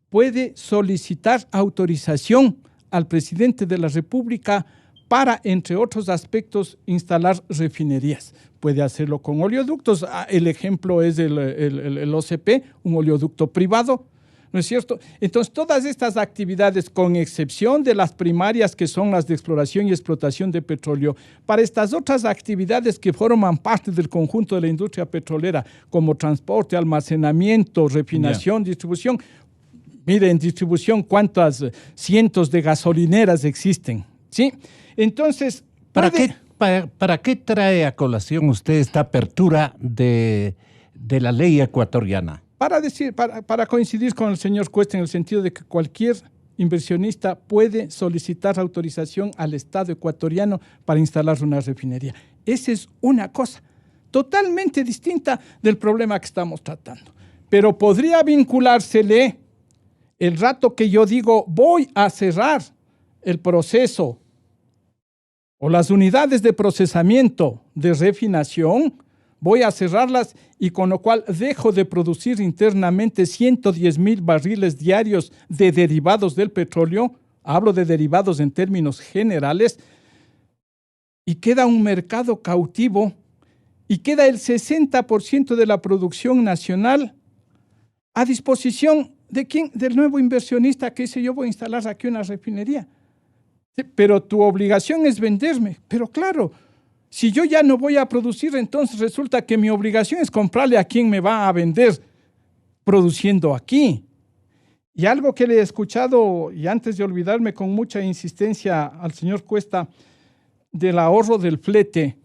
puede solicitar autorización al presidente de la República para, entre otros aspectos, instalar refinerías. Puede hacerlo con oleoductos. El ejemplo es el OCP, un oleoducto privado, ¿no es cierto? Entonces, todas estas actividades, con excepción de las primarias, que son las de exploración y explotación de petróleo, para estas otras actividades que forman parte del conjunto de la industria petrolera, como transporte, almacenamiento, refinación, distribución. Mire, en distribución, cuántas cientos de gasolineras existen, ¿sí? Entonces, ¿Para qué trae a colación usted esta apertura de la ley ecuatoriana? Para coincidir con el señor Cuesta en el sentido de que cualquier inversionista puede solicitar autorización al Estado ecuatoriano para instalar una refinería. Esa es una cosa totalmente distinta del problema que estamos tratando. Pero podría vinculársele el rato que yo digo voy a cerrar el proceso o las unidades de procesamiento de refinación, voy a cerrarlas y con lo cual dejo de producir internamente 110,000 barriles diarios de derivados del petróleo, hablo de derivados en términos generales, y queda un mercado cautivo y queda el 60% de la producción nacional a disposición ¿de quién? Del nuevo inversionista que dice yo voy a instalar aquí una refinería. Sí, pero tu obligación es venderme. Pero claro, si yo ya no voy a producir, entonces resulta que mi obligación es comprarle a quien me va a vender produciendo aquí. Y algo que le he escuchado, y antes de olvidarme con mucha insistencia al señor Cuesta, del ahorro del flete,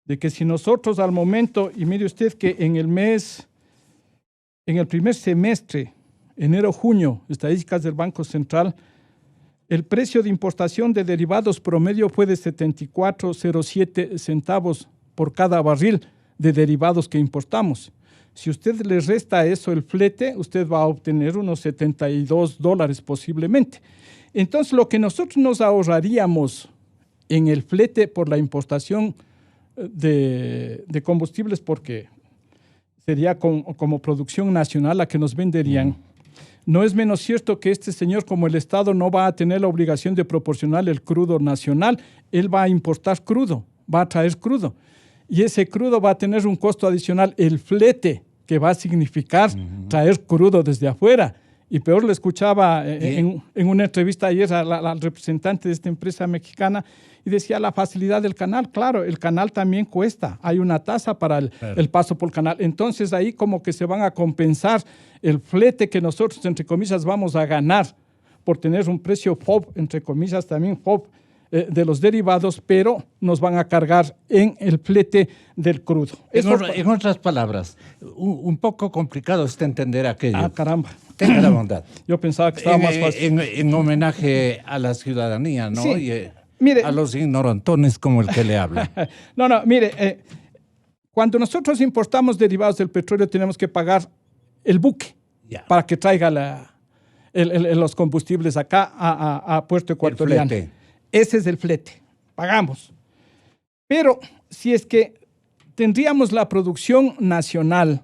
de que si nosotros al momento, y mire usted que en el primer semestre, enero-junio, estadísticas del Banco Central, el precio de importación de derivados promedio fue de 74,07 centavos por cada barril de derivados que importamos. Si usted le resta a eso el flete, usted va a obtener unos $72 posiblemente. Entonces, lo que nosotros nos ahorraríamos en el flete por la importación de combustibles, porque sería como producción nacional la que nos venderían, no es menos cierto que este señor, como el Estado no va a tener la obligación de proporcionar el crudo nacional, él va a importar crudo, va a traer crudo. Y ese crudo va a tener un costo adicional, el flete, que va a significar traer crudo desde afuera. Y peor, le escuchaba en una entrevista ayer al representante de esta empresa mexicana y decía la facilidad del canal. Claro, el canal también cuesta. Hay una tasa para el paso por el canal. Entonces ahí como que se van a compensar el flete que nosotros, entre comillas, vamos a ganar por tener un precio FOB, entre comillas, también FOB, de los derivados, pero nos van a cargar en el flete del crudo. En otras palabras, un poco complicado es entender aquello. Ah, caramba. Tenga la bondad. Yo pensaba que estaba más fácil. En homenaje a la ciudadanía, ¿no? Sí. Y, mire, a los ignorantones como el que le habla. No, mire, cuando nosotros importamos derivados del petróleo tenemos que pagar el buque para que traiga los combustibles acá a Puerto Ecuatoriano. Ese es el flete, pagamos. Pero si es que tendríamos la producción nacional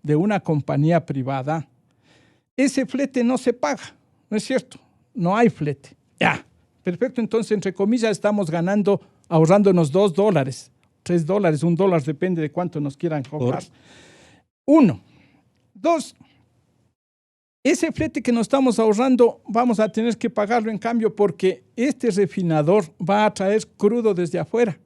de una compañía privada, ese flete no se paga, ¿no es cierto? No hay flete. Ya, perfecto. Entonces, entre comillas, estamos ahorrándonos $2, $3, $1, depende de cuánto nos quieran cobrar. 1. 2. Ese flete que nos estamos ahorrando vamos a tener que pagarlo en cambio porque este refinador va a traer crudo desde afuera.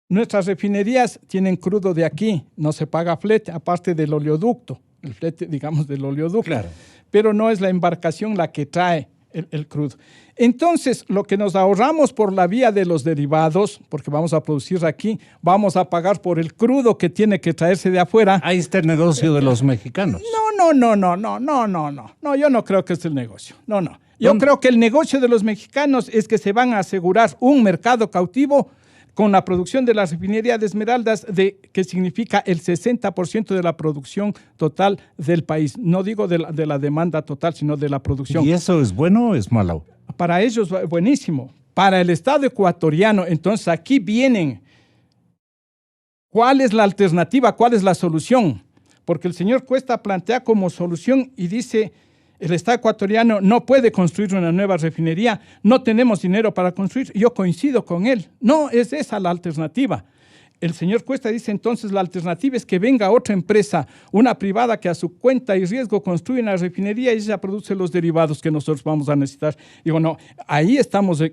Nuestras refinerías tienen crudo de aquí, no se paga flete, aparte del oleoducto, el flete, digamos, del oleoducto. Claro. Pero no es la embarcación la que trae el crudo. Entonces, lo que nos ahorramos por la vía de los derivados, porque vamos a producir aquí, vamos a pagar por el crudo que tiene que traerse de afuera. Ahí está el negocio de los mexicanos. No, yo no creo que es el negocio. Yo creo que el negocio de los mexicanos es que se van a asegurar un mercado cautivo con la producción de la refinería de Esmeraldas, que significa el 60% de la producción total del país. No digo de la demanda total, sino de la producción. ¿Y eso es bueno o es malo? Para ellos, buenísimo. Para el Estado ecuatoriano, entonces aquí vienen. ¿Cuál es la alternativa? ¿Cuál es la solución? Porque el señor Cuesta plantea como solución y dice, el Estado ecuatoriano no puede construir una nueva refinería, no tenemos dinero para construir. Yo coincido con él. No es esa la alternativa. El señor Cuesta dice entonces la alternativa es que venga otra empresa, una privada que a su cuenta y riesgo construye una refinería y ella produce los derivados que nosotros vamos a necesitar. Digo, no, ahí estamos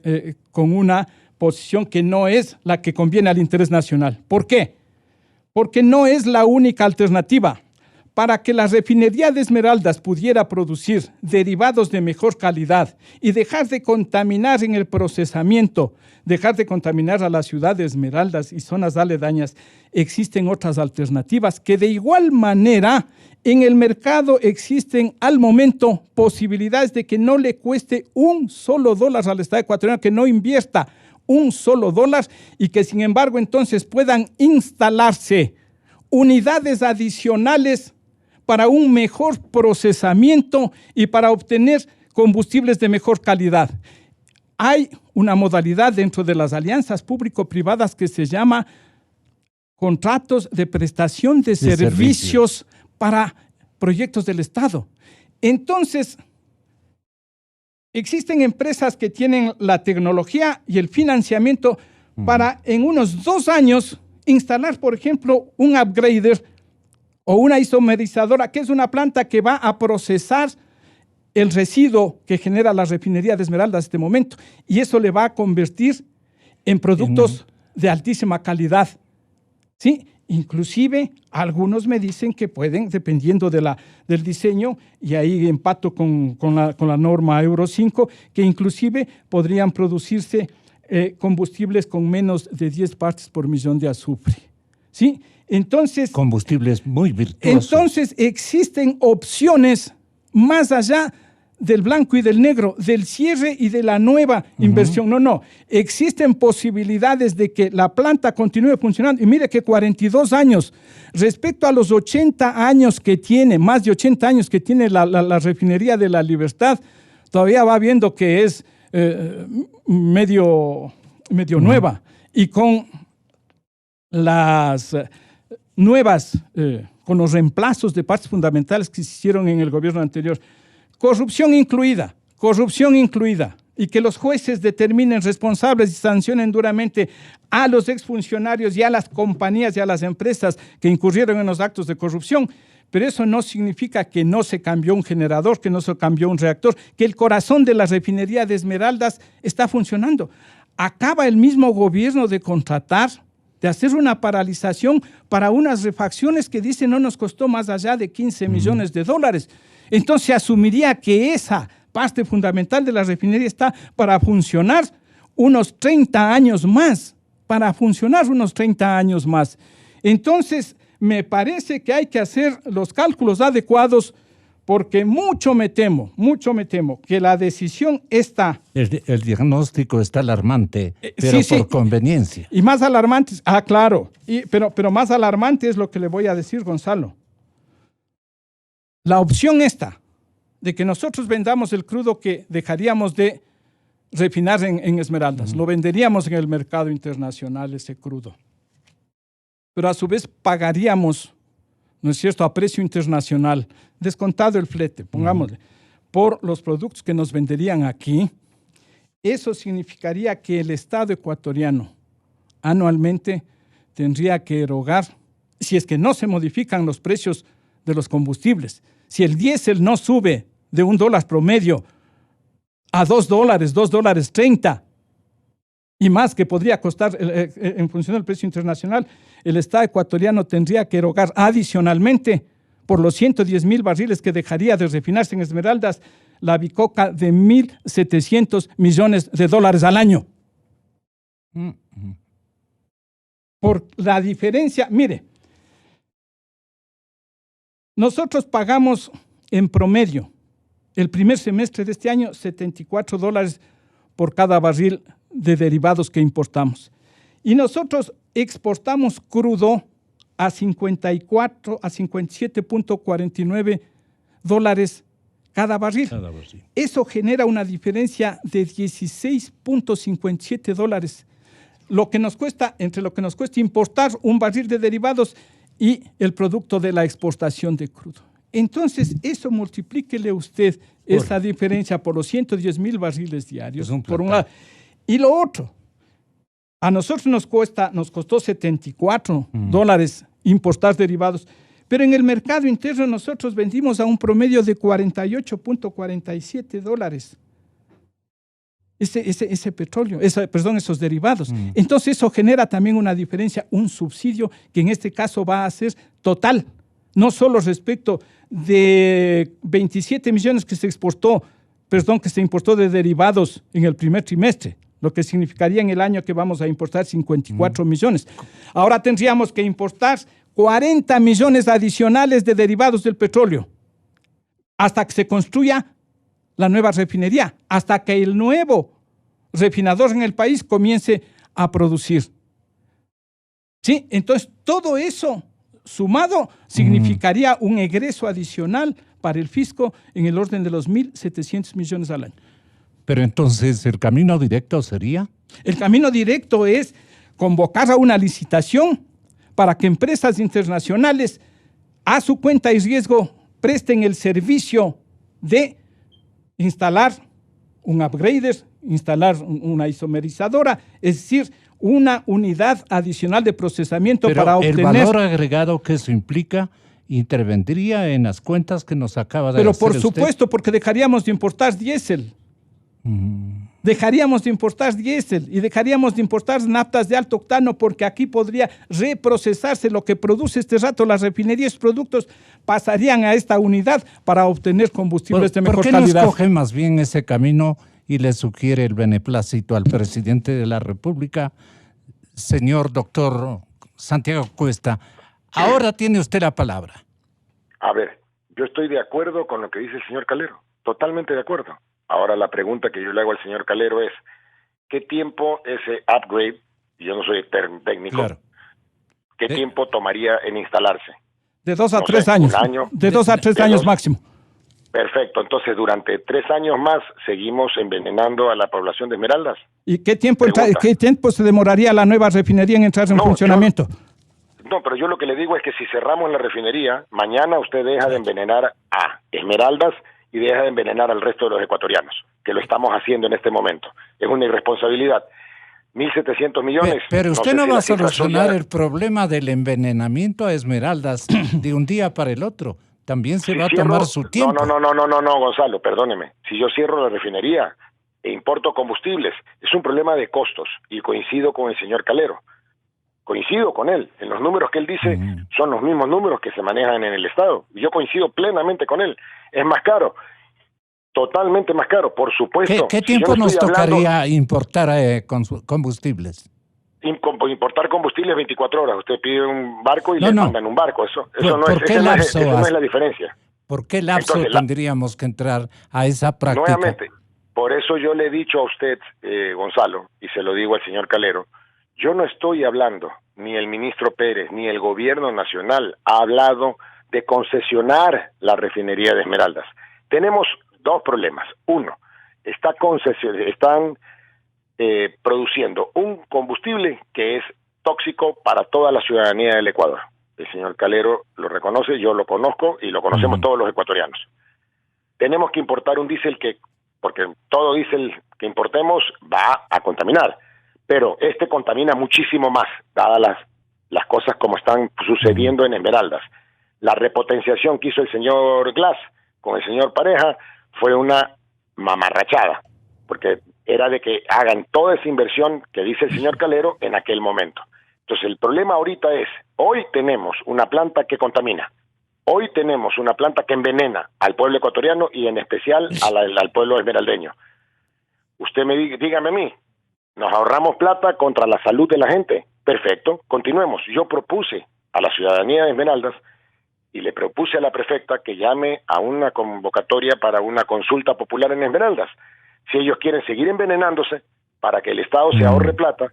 con una posición que no es la que conviene al interés nacional. ¿Por qué? Porque no es la única alternativa. Para que la refinería de Esmeraldas pudiera producir derivados de mejor calidad y dejar de contaminar en el procesamiento, dejar de contaminar a la ciudad de Esmeraldas y zonas aledañas, existen otras alternativas que de igual manera en el mercado existen al momento posibilidades de que no le cueste $1 al Estado ecuatoriano, que no invierta $1 y que sin embargo entonces puedan instalarse unidades adicionales para un mejor procesamiento y para obtener combustibles de mejor calidad. Hay una modalidad dentro de las alianzas público-privadas que se llama contratos de prestación de servicios para proyectos del Estado. Entonces, existen empresas que tienen la tecnología y el financiamiento para en unos 2 años instalar, por ejemplo, un upgrader o una isomerizadora, que es una planta que va a procesar el residuo que genera la refinería de Esmeraldas en este momento, y eso le va a convertir en productos de altísima calidad. ¿Sí? Inclusive, algunos me dicen que pueden, dependiendo del diseño, y ahí empato con la norma Euro 5, que inclusive podrían producirse combustibles con menos de 10 partes por millón de azufre. ¿Sí? Entonces, combustibles muy virtuosos. Entonces existen opciones más allá del blanco y del negro, del cierre y de la nueva inversión. No. Existen posibilidades de que la planta continúe funcionando. Y mire que 42 años, respecto a los 80 años que tiene, más de 80 años que tiene la refinería de La Libertad, todavía va viendo que es medio nueva. Y con las nuevas, con los reemplazos de partes fundamentales que se hicieron en el gobierno anterior, corrupción incluida, y que los jueces determinen responsables y sancionen duramente a los exfuncionarios y a las compañías y a las empresas que incurrieron en los actos de corrupción. Pero eso no significa que no se cambió un generador, que no se cambió un reactor, que el corazón de la refinería de Esmeraldas está funcionando. Acaba el mismo gobierno de contratar, de hacer una paralización para unas refacciones que dicen no nos costó más allá de $15 millones. Entonces se asumiría que esa parte fundamental de la refinería está para funcionar unos 30 años más, Entonces, me parece que hay que hacer los cálculos adecuados porque mucho me temo que la decisión está... El diagnóstico está alarmante, pero por conveniencia. Y más alarmante, claro, pero más alarmante es lo que le voy a decir, Gonzalo. La opción esta, de que nosotros vendamos el crudo que dejaríamos de refinar en Esmeraldas, lo venderíamos en el mercado internacional ese crudo, pero a su vez pagaríamos, ¿no es cierto?, a precio internacional, descontado el flete, pongámosle, por los productos que nos venderían aquí. Eso significaría que el Estado ecuatoriano anualmente tendría que erogar, si es que no se modifican los precios de los combustibles, si el diésel no sube de $1 promedio a $2, $2.30 y más que podría costar en función del precio internacional, el Estado ecuatoriano tendría que erogar adicionalmente por los 110,000 barriles que dejaría de refinarse en Esmeraldas la bicoca de $1.700 millones al año. Por la diferencia, mire, nosotros pagamos en promedio el primer semestre de este año $74 por cada barril de derivados que importamos. Y nosotros exportamos crudo a 57.49 dólares cada barril. Eso genera una diferencia de 16.57 dólares. Entre lo que nos cuesta importar un barril de derivados y el producto de la exportación de crudo. Entonces, eso multiplíquele usted esa diferencia por los 110,000 barriles diarios. Por un lado. Y lo otro, a nosotros nos costó 74 dólares importar derivados, pero en el mercado interno nosotros vendimos a un promedio de 48.47 dólares. Ese petróleo, esos derivados. Entonces eso genera también una diferencia, un subsidio que en este caso va a ser total, no solo respecto de 27 millones que se importó de derivados en el primer trimestre, lo que significaría en el año que vamos a importar 54 millones. Ahora tendríamos que importar 40 millones adicionales de derivados del petróleo hasta que se construya la nueva refinería, hasta que el nuevo refinador en el país comience a producir. ¿Sí? Entonces, todo eso sumado significaría un egreso adicional para el fisco en el orden de los 1.700 millones al año. Pero entonces, ¿el camino directo sería? El camino directo es convocar a una licitación para que empresas internacionales a su cuenta y riesgo presten el servicio de instalar un upgrader, instalar una isomerizadora, es decir, una unidad adicional de procesamiento. Pero para obtener... el valor agregado que eso implica intervendría en las cuentas que nos acaba de hacer usted. Pero por supuesto, porque dejaríamos de importar diésel. Dejaríamos de importar diésel y dejaríamos de importar naftas de alto octano, porque aquí podría reprocesarse lo que produce este rato las refinerías, productos pasarían a esta unidad para obtener combustibles de mejor calidad. ¿Por qué no escoge más bien ese camino y le sugiere el beneplácito al presidente de la República, señor doctor Santiago Cuesta? Ahora tiene usted la palabra. A ver, yo estoy de acuerdo con lo que dice el señor Calero, totalmente de acuerdo. Ahora la pregunta que yo le hago al señor Calero es, ¿qué tiempo ese upgrade, y yo no soy técnico, claro, qué tiempo tomaría en instalarse? De 2 a 3 años. Un año. De 2 a 3 años máximo. Perfecto, entonces durante 3 años más seguimos envenenando a la población de Esmeraldas. ¿Y qué tiempo se demoraría la nueva refinería en entrar en funcionamiento? No, pero yo lo que le digo es que si cerramos la refinería, mañana usted deja de envenenar a Esmeraldas y deja de envenenar al resto de los ecuatorianos, que lo estamos haciendo en este momento. Es una irresponsabilidad. 1.700 millones. Pero usted no va a solucionar el problema del envenenamiento a Esmeraldas de un día para el otro. También se va a tomar su tiempo. No, Gonzalo, perdóneme. Si yo cierro la refinería e importo combustibles, es un problema de costos, y coincido con el señor Calero. Coincido con él. En los números que él dice son los mismos números que se manejan en el Estado. Yo coincido plenamente con él. Es más caro. Totalmente más caro, por supuesto. ¿Qué tiempo nos tocaría importar combustibles? Importar combustibles 24 horas. Usted pide un barco y le mandan un barco. Eso no es la diferencia. ¿Por qué lapso tendríamos que entrar a esa práctica? Nuevamente, por eso yo le he dicho a usted, Gonzalo, y se lo digo al señor Calero, yo no estoy hablando, ni el ministro Pérez, ni el gobierno nacional ha hablado de concesionar la refinería de Esmeraldas. Tenemos 2 problemas. Uno, están produciendo un combustible que es tóxico para toda la ciudadanía del Ecuador. El señor Calero lo reconoce, yo lo conozco y lo conocemos todos los ecuatorianos. Tenemos que importar un diésel porque todo diésel que importemos va a contaminar, pero este contamina muchísimo más, dadas las cosas como están sucediendo en Esmeraldas. La repotenciación que hizo el señor Glass con el señor Pareja fue una mamarrachada, porque era de que hagan toda esa inversión que dice el señor Calero en aquel momento. Entonces el problema ahorita es, hoy tenemos una planta que contamina, hoy tenemos una planta que envenena al pueblo ecuatoriano y en especial al pueblo esmeraldeño. Usted dígame a mí, ¿nos ahorramos plata contra la salud de la gente? Perfecto, continuemos. Yo propuse a la ciudadanía de Esmeraldas y le propuse a la prefecta que llame a una convocatoria para una consulta popular en Esmeraldas. Si ellos quieren seguir envenenándose para que el Estado se ahorre plata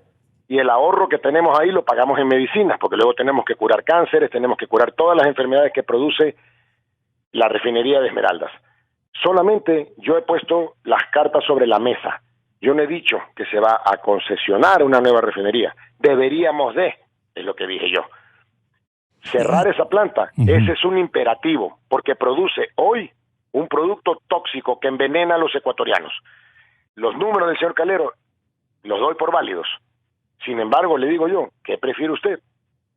y el ahorro que tenemos ahí lo pagamos en medicinas, porque luego tenemos que curar cánceres, tenemos que curar todas las enfermedades que produce la refinería de Esmeraldas. Solamente yo he puesto las cartas sobre la mesa. Yo no he dicho que se va a concesionar una nueva refinería. Deberíamos es lo que dije yo. Cerrar esa planta, ese es un imperativo, porque produce hoy un producto tóxico que envenena a los ecuatorianos. Los números del señor Calero los doy por válidos. Sin embargo, le digo yo, ¿qué prefiere usted?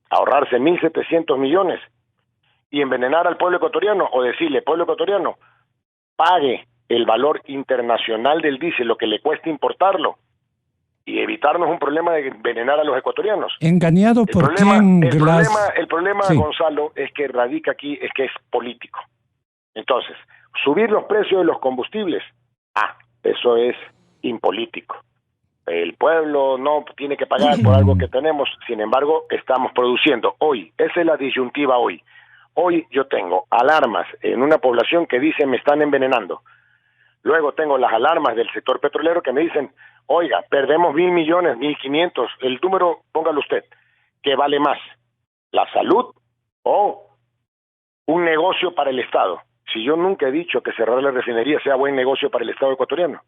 ¿Ahorrarse 1.700 millones y envenenar al pueblo ecuatoriano, o decirle, pueblo ecuatoriano, pague el valor internacional del diésel, lo que le cuesta importarlo, y evitarnos un problema de envenenar a los ecuatorianos? ¿Engañado por quién, Glass? El problema, sí, Gonzalo, es que radica aquí, es que es político. Entonces, subir los precios de los combustibles, eso es impolítico. El pueblo no tiene que pagar por algo que tenemos, sin embargo, estamos produciendo hoy. Esa es la disyuntiva hoy. Hoy yo tengo alarmas en una población que dice me están envenenando. Luego tengo las alarmas del sector petrolero que me dicen, oiga, perdemos 1.000 millones, 1.500, el número, póngalo usted, ¿qué vale más? ¿La salud o un negocio para el Estado? Si yo nunca he dicho que cerrar la refinería sea buen negocio para el Estado ecuatoriano.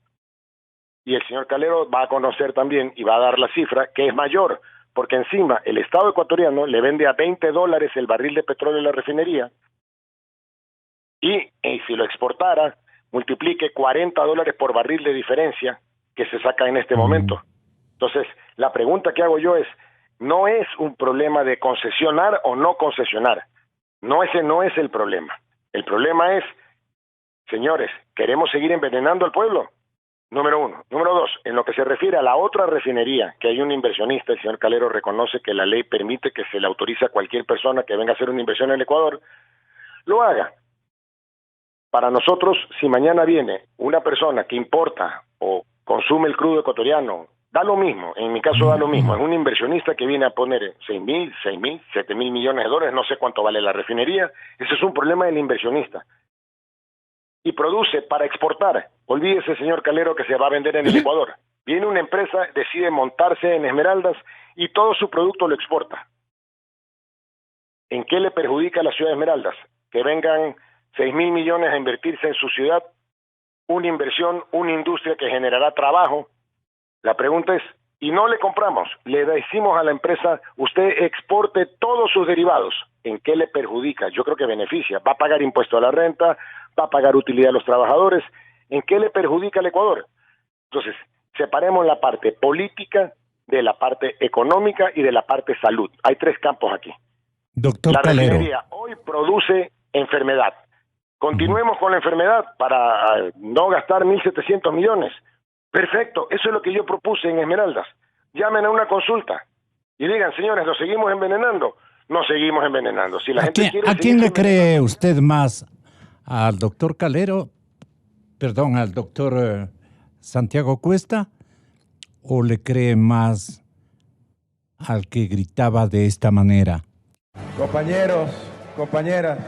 Y el señor Calero va a conocer también y va a dar la cifra que es mayor, porque encima el Estado ecuatoriano le vende a $20 el barril de petróleo en la refinería, y si lo exportara, multiplique $40 por barril de diferencia que se saca en este momento. Entonces, la pregunta que hago yo es, no es un problema de concesionar o no concesionar. No, ese no es el problema. El problema es, señores, ¿queremos seguir envenenando al pueblo? Número uno. Número dos, en lo que se refiere a la otra refinería, que hay un inversionista, el señor Calero reconoce que la ley permite que se le autorice a cualquier persona que venga a hacer una inversión en el Ecuador, lo haga. Para nosotros, si mañana viene una persona que importa o consume el crudo ecuatoriano, da lo mismo, en mi caso da lo mismo, es un inversionista que viene a poner 6.000, 7.000 millones de dólares, no sé cuánto vale la refinería, ese es un problema del inversionista. Y produce para exportar. Olvídese, señor Calero, que se va a vender en el Ecuador. Viene una empresa, decide montarse en Esmeraldas y todo su producto lo exporta. ¿En qué le perjudica a la ciudad de Esmeraldas? Que vengan 6.000 millones a invertirse en su ciudad, una inversión, una industria que generará trabajo. La pregunta es, y no le compramos, le decimos a la empresa, usted exporte todos sus derivados. ¿En qué le perjudica? Yo creo que beneficia. Va a pagar impuesto a la renta, va a pagar utilidad a los trabajadores. ¿En qué le perjudica al Ecuador? Entonces, separemos la parte política de la parte económica y de la parte salud. Hay tres campos aquí. Doctor la Calero. refinería hoy produce enfermedad. Continuemos con la enfermedad para no gastar 1.700 millones. Perfecto, eso es lo que yo propuse en Esmeraldas. Llamen a una consulta y digan, señores, ¿nos seguimos envenenando? Nos seguimos envenenando. Si la gente quiere ¿A quién le cree usted más? ¿Al doctor Calero, perdón, al doctor Santiago Cuesta, o le cree más al que gritaba de esta manera? Compañeros, compañeras,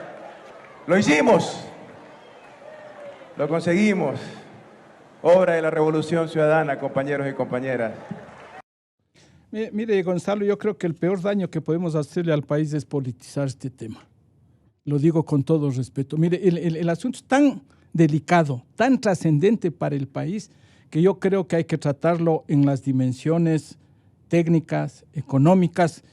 lo hicimos, lo conseguimos. Obra de la Revolución Ciudadana, compañeros y compañeras. Mire, Gonzalo, yo creo que el peor daño que podemos hacerle al país es politizar este tema. Lo digo con todo respeto. Mire, el asunto es tan delicado, tan trascendente para el país, que yo creo que hay que tratarlo en las dimensiones técnicas, económicas.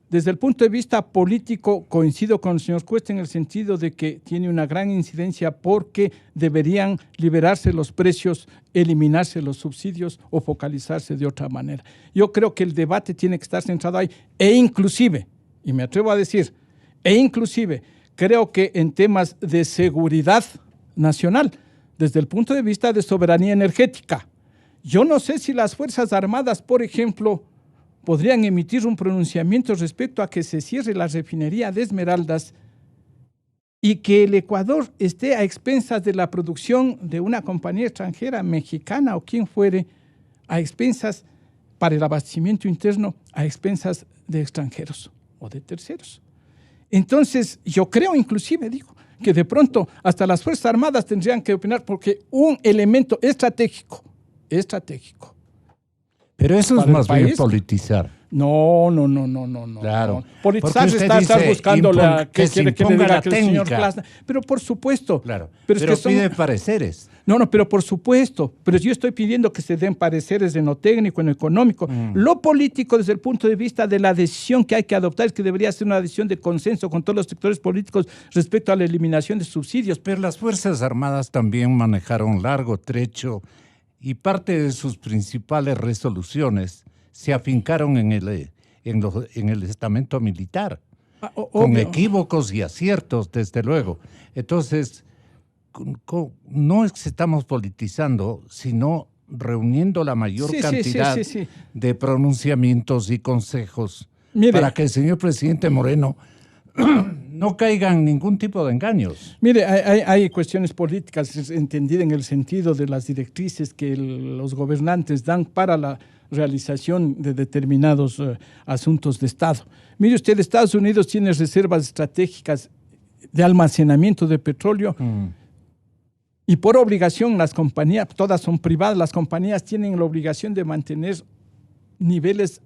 Desde el punto de vista político, coincido con el señor Cuesta en el sentido de que tiene una gran incidencia porque deberían liberarse los precios, eliminarse los subsidios o focalizarse de otra manera. Yo creo que el debate tiene que estar centrado ahí e inclusive, y me atrevo a decir, creo que en temas de seguridad nacional, desde el punto de vista de soberanía energética. Yo no sé si las Fuerzas Armadas, por ejemplo, podrían emitir un pronunciamiento respecto a que se cierre la refinería de Esmeraldas y que el Ecuador esté a expensas de la producción de una compañía extranjera, mexicana o quien fuere, a expensas para el abastecimiento interno, a expensas de extranjeros o de terceros. Entonces, yo creo inclusive, que de pronto hasta las Fuerzas Armadas tendrían que opinar porque un elemento estratégico, Pero eso es más bien politizar. No. Claro. Politizar Porque está dice, buscando que se imponga la técnica. Pero por supuesto. Claro. Pero Pero es que pide pareceres. No, pero por supuesto. Pero yo estoy pidiendo que se den pareceres en lo técnico, en lo económico. Lo político, desde el punto de vista de la decisión que hay que adoptar, es que debería ser una decisión de consenso con todos los sectores políticos respecto a la eliminación de subsidios. Pero las Fuerzas Armadas también manejaron largo trecho y parte de sus principales resoluciones se afincaron en el estamento militar, con equívocos y aciertos, desde luego. Entonces, no es que estamos politizando, sino reuniendo la mayor cantidad de pronunciamientos y consejos para que el señor presidente Moreno no caiga en ningún tipo de engaños. Mire, hay cuestiones políticas entendidas en el sentido de las directrices que los gobernantes dan para la realización de determinados asuntos de Estado. Mire usted, Estados Unidos tiene reservas estratégicas de almacenamiento de petróleo y por obligación las compañías, todas son privadas, las compañías tienen la obligación de mantener niveles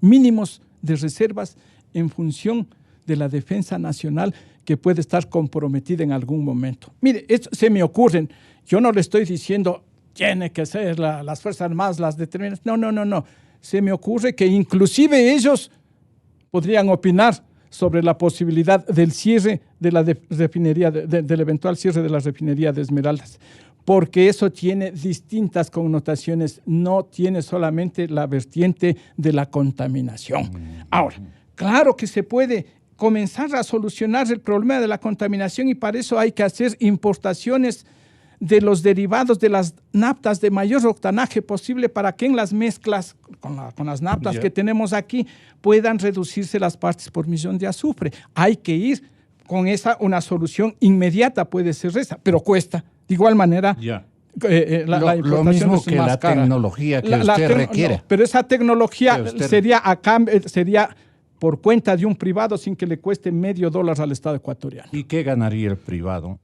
mínimos de reservas en función de la defensa nacional que puede estar comprometida en algún momento. Mire, esto se me ocurren, yo no le estoy diciendo tiene que ser las Fuerzas Armadas las determinan. No. Se me ocurre que inclusive ellos podrían opinar sobre la posibilidad del cierre de la refinería, del eventual cierre de la refinería de Esmeraldas, porque eso tiene distintas connotaciones, no tiene solamente la vertiente de la contaminación. Ahora, claro que se puede comenzar a solucionar el problema de la contaminación y para eso hay que hacer importaciones de los derivados de las naftas de mayor octanaje posible para que en las mezclas con las naftas que tenemos aquí puedan reducirse las partes por millón de azufre. Hay que ir con esa, una solución inmediata puede ser esa, pero cuesta. De igual manera, la importación lo mismo es que más la cara. tecnología que usted requiere. No, pero esa tecnología sería por cuenta de un privado sin que le cueste $0.50 al Estado ecuatoriano. ¿Y qué ganaría el privado?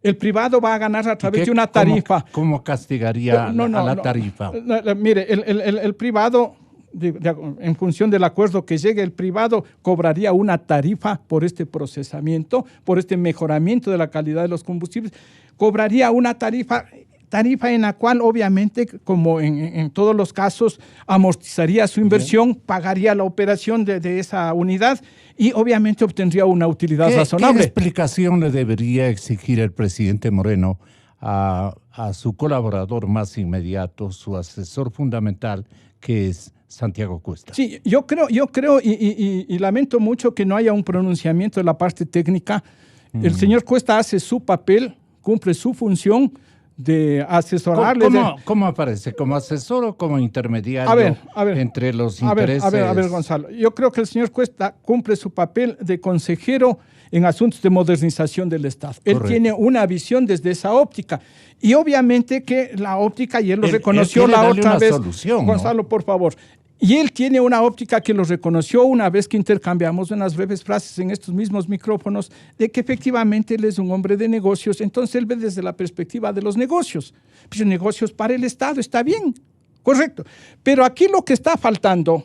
El privado va a ganar a través de una tarifa. ¿Cómo castigaría a la tarifa? Mire, el privado, en función del acuerdo que llegue, el privado cobraría una tarifa por este procesamiento, por este mejoramiento de la calidad de los combustibles, cobraría una tarifa en la cual obviamente, como en todos los casos, amortizaría su inversión, pagaría la operación de esa unidad y obviamente obtendría una utilidad razonable. ¿Qué explicación le debería exigir el presidente Moreno a su colaborador más inmediato, su asesor fundamental, que es Santiago Cuesta? Sí, yo creo y lamento mucho que no haya un pronunciamiento de la parte técnica. El señor Cuesta hace su papel, cumple su función de asesorarle. ¿Cómo aparece? ¿Como asesor o como intermediario entre los intereses? A ver, Gonzalo. Yo creo que el señor Cuesta cumple su papel de consejero en asuntos de modernización del Estado. Él tiene una visión desde esa óptica. Y obviamente que la óptica, y él lo reconoció la otra vez. Solución, Gonzalo, ¿no? por favor. Y él tiene una óptica que lo reconoció una vez que intercambiamos unas breves frases en estos mismos micrófonos de que efectivamente él es un hombre de negocios. Entonces él ve desde la perspectiva de los negocios. Pues negocios para el Estado, está bien, correcto. Pero aquí lo que está faltando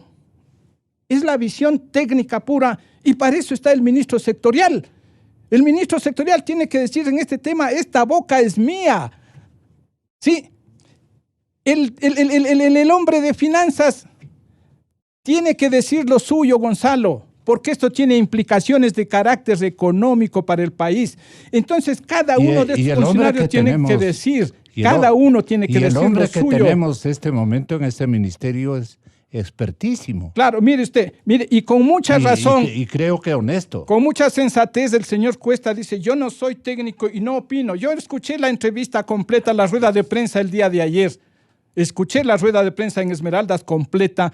es la visión técnica pura y para eso está el ministro sectorial. El ministro sectorial tiene que decir en este tema, esta boca es mía. Sí, el hombre de finanzas tiene que decir lo suyo, Gonzalo, porque esto tiene implicaciones de carácter económico para el país. Entonces, cada uno de estos funcionarios tiene que decir, cada uno tiene que decir lo suyo. Y el hombre que tenemos este momento en este ministerio es expertísimo. Claro, mire usted, y con mucha razón. Y creo que honesto. Con mucha sensatez el señor Cuesta dice, yo no soy técnico y no opino. Yo escuché la entrevista completa, la rueda de prensa el día de ayer. Escuché la rueda de prensa en Esmeraldas completa.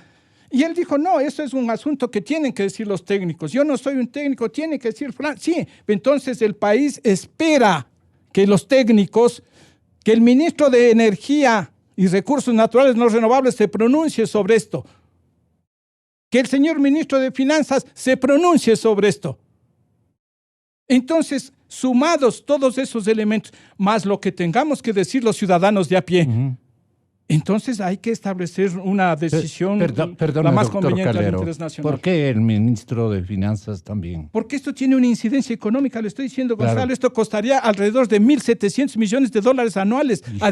Y él dijo, no, eso es un asunto que tienen que decir los técnicos. Yo no soy un técnico, tiene que decir sí. Entonces el país espera que los técnicos, que el ministro de Energía y Recursos Naturales No Renovables se pronuncie sobre esto. Que el señor ministro de Finanzas se pronuncie sobre esto. Entonces, sumados todos esos elementos, más lo que tengamos que decir los ciudadanos de a pie, Entonces hay que establecer una decisión Perdón, la más doctor conveniente al Calero. interés nacional. ¿Por qué el ministro de Finanzas también? Porque esto tiene una incidencia económica, le estoy diciendo, Gonzalo, Claro. esto costaría alrededor de 1.700 millones de dólares anuales, Híjole.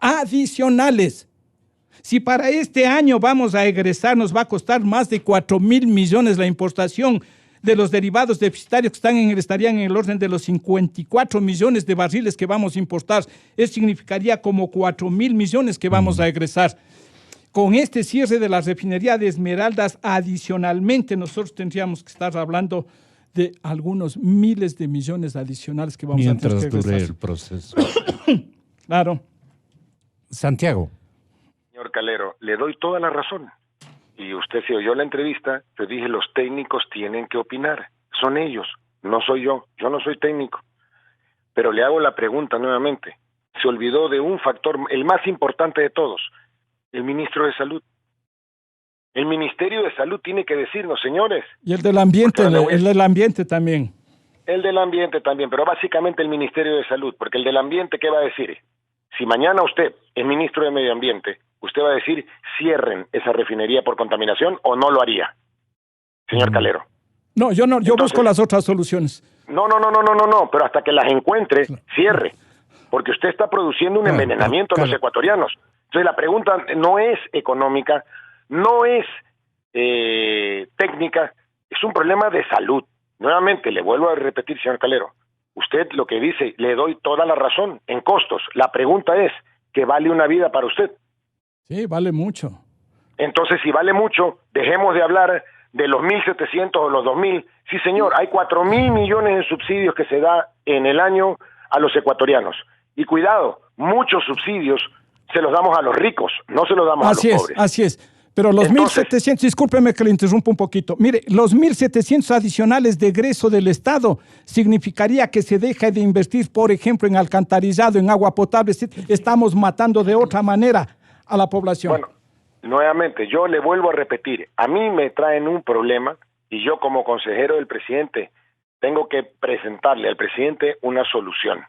adicionales. Si para este año vamos a egresar, nos va a costar más de 4.000 millones la importación de los derivados deficitarios que estarían en el orden de los 54 millones de barriles que vamos a importar. Eso significaría como 4.000 millones que vamos a egresar. Con este cierre de la refinería de Esmeraldas, adicionalmente nosotros tendríamos que estar hablando de algunos miles de millones adicionales que vamos a tener Mientras que dure egresar. el proceso. Claro. Santiago. Señor Calero, le doy toda la razón. Y usted se oyó la entrevista, yo dije, los técnicos tienen que opinar. Son ellos, no soy yo. Yo no soy técnico. Pero le hago la pregunta nuevamente. Se olvidó de un factor, el más importante de todos, el ministro de Salud. El Ministerio de Salud tiene que decirnos, señores. Y el del ambiente, Porque ahora el del ambiente también. El del ambiente también, pero básicamente el Ministerio de Salud, porque el del ambiente, ¿qué va a decir? Si mañana usted es ministro de Medio Ambiente, usted va a decir, cierren esa refinería por contaminación, o no lo haría, señor Calero. No, yo Entonces, busco las otras soluciones. No, pero hasta que las encuentre, cierre, porque usted está produciendo un envenenamiento a los ecuatorianos. Entonces la pregunta no es económica, no es técnica, es un problema de salud. Nuevamente, le vuelvo a repetir, señor Calero, usted lo que dice, le doy toda la razón en costos. La pregunta es, ¿qué vale una vida para usted? Sí, vale mucho. Entonces, si vale mucho, dejemos de hablar de los 1.700 o los 2.000. Sí, señor, hay 4.000 millones de subsidios que se da en el año a los ecuatorianos. Y cuidado, muchos subsidios se los damos a los ricos, no se los damos a los pobres. Así es. Pero los Entonces, 1.700, discúlpeme que le interrumpa un poquito. Mire, los 1.700 adicionales de egreso del Estado significaría que se deja de invertir, por ejemplo, en alcantarillado, en agua potable. Estamos matando de otra manera a la población. Bueno, nuevamente, yo le vuelvo a repetir, a mí me traen un problema y yo como consejero del presidente tengo que presentarle al presidente una solución.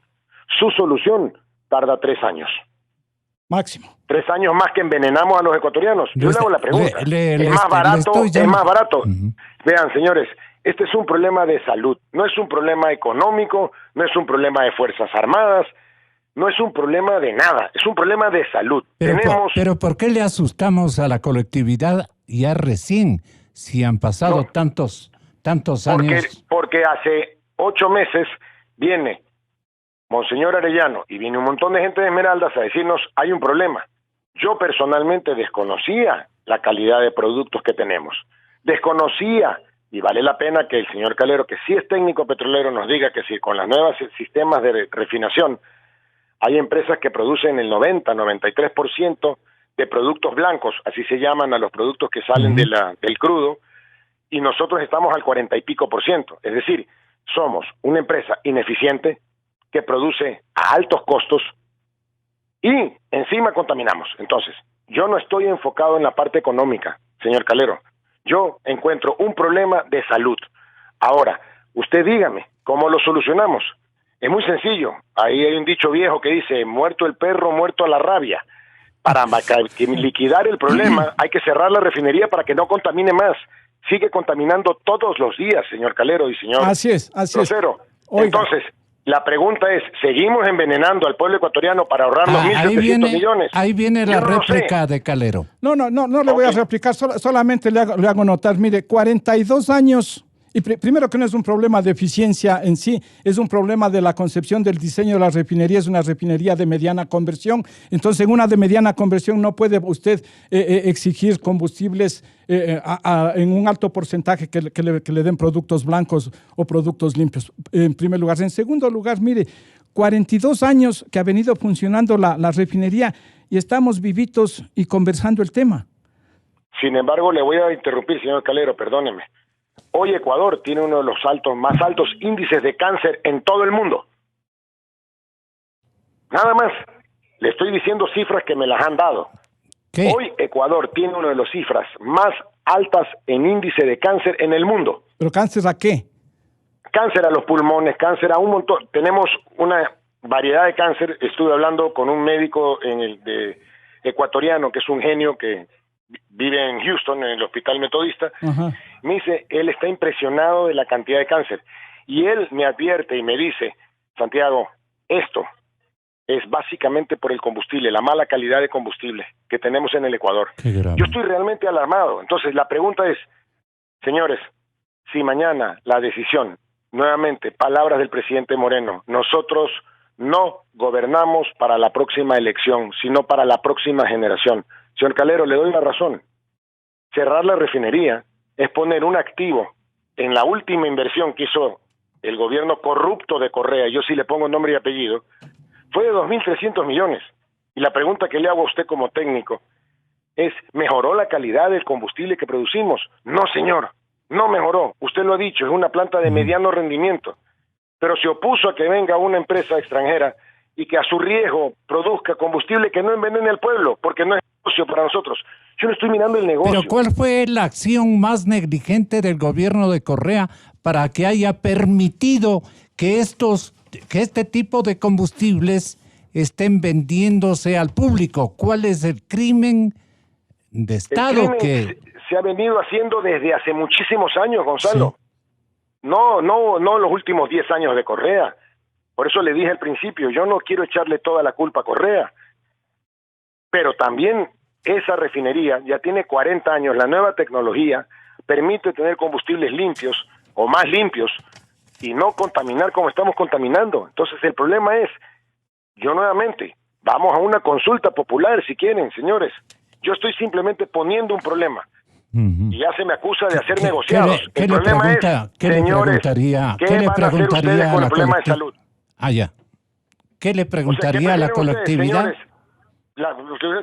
Su solución tarda 3 años. Máximo. 3 años más que envenenamos a los ecuatorianos. Yo le hago la pregunta. ¿Es más barato? Uh-huh. Vean, señores, este es un problema de salud. No es un problema económico, no es un problema de Fuerzas Armadas, no es un problema de nada. Es un problema de salud. Pero ¿por qué le asustamos a la colectividad ya recién, si han pasado tantos años? Porque hace 8 meses viene Monseñor Arellano y viene un montón de gente de Esmeraldas a decirnos, hay un problema. Yo personalmente desconocía la calidad de productos que tenemos. Desconocía, y vale la pena que el señor Calero, que sí es técnico petrolero, nos diga que si con las nuevas sistemas de refinación hay empresas que producen el 90-93% de productos blancos, así se llaman a los productos que salen del crudo, y nosotros estamos al 40 y pico %. Es decir, somos una empresa ineficiente, que produce a altos costos y encima contaminamos. Entonces, yo no estoy enfocado en la parte económica, señor Calero. Yo encuentro un problema de salud. Ahora, usted dígame, ¿cómo lo solucionamos? Es muy sencillo. Ahí hay un dicho viejo que dice, muerto el perro, muerto a la rabia. Para liquidar el problema, hay que cerrar la refinería para que no contamine más. Sigue contaminando todos los días, señor Calero y señor Rosero. Entonces, la pregunta es, ¿seguimos envenenando al pueblo ecuatoriano para ahorrarnos 1.700 millones? Ahí viene la réplica de Calero. No le voy a replicar, solamente le hago notar, mire, 42 años, y primero que no es un problema de eficiencia en sí, es un problema de la concepción del diseño de la refinería, es una refinería de mediana conversión, entonces en una de mediana conversión no puede usted exigir combustibles en un alto porcentaje que le den productos blancos o productos limpios, en primer lugar. En segundo lugar, mire, 42 años que ha venido funcionando la refinería y estamos vivitos y conversando el tema. Sin embargo, le voy a interrumpir, señor Calero, perdóneme. Hoy Ecuador tiene uno de los más altos índices de cáncer en todo el mundo. Nada más. Le estoy diciendo cifras que me las han dado. ¿Qué? Hoy Ecuador tiene una de las cifras más altas en índice de cáncer en el mundo. ¿Pero cáncer a qué? Cáncer a los pulmones, cáncer a un montón. Tenemos una variedad de cáncer. Estuve hablando con un médico ecuatoriano, que es un genio que vive en Houston, en el Hospital Metodista. Ajá. Me dice, él está impresionado de la cantidad de cáncer. Y él me advierte y me dice, Santiago, esto es básicamente por el combustible, la mala calidad de combustible que tenemos en el Ecuador. Yo estoy realmente alarmado. Entonces la pregunta es, señores, si mañana la decisión, nuevamente, palabras del presidente Moreno, nosotros no gobernamos para la próxima elección, sino para la próxima generación. Señor Calero, le doy la razón. Cerrar la refinería es poner un activo en la última inversión que hizo el gobierno corrupto de Correa, yo sí le pongo nombre y apellido, fue de 2.300 millones. Y la pregunta que le hago a usted como técnico es, ¿mejoró la calidad del combustible que producimos? No, señor, no mejoró. Usted lo ha dicho, es una planta de mediano rendimiento. Pero se opuso a que venga una empresa extranjera y que a su riesgo produzca combustible que no envenene al pueblo, porque no es negocio para nosotros. Yo no estoy mirando el negocio. Pero ¿cuál fue la acción más negligente del gobierno de Correa para que haya permitido que este tipo de combustibles estén vendiéndose al público? ¿Cuál es el crimen de Estado que se ha venido haciendo desde hace muchísimos años, Gonzalo? Sí. No los últimos 10 años de Correa. Por eso le dije al principio, yo no quiero echarle toda la culpa a Correa. Pero también esa refinería ya tiene 40 años. La nueva tecnología permite tener combustibles limpios o más limpios y no contaminar como estamos contaminando. Entonces el problema es, yo nuevamente, vamos a una consulta popular si quieren, señores. Yo estoy simplemente poniendo un problema. Y ya se me acusa de hacer negociados. ¿Qué le preguntaría con el problema de salud? ¿Qué le preguntaría a la colectividad?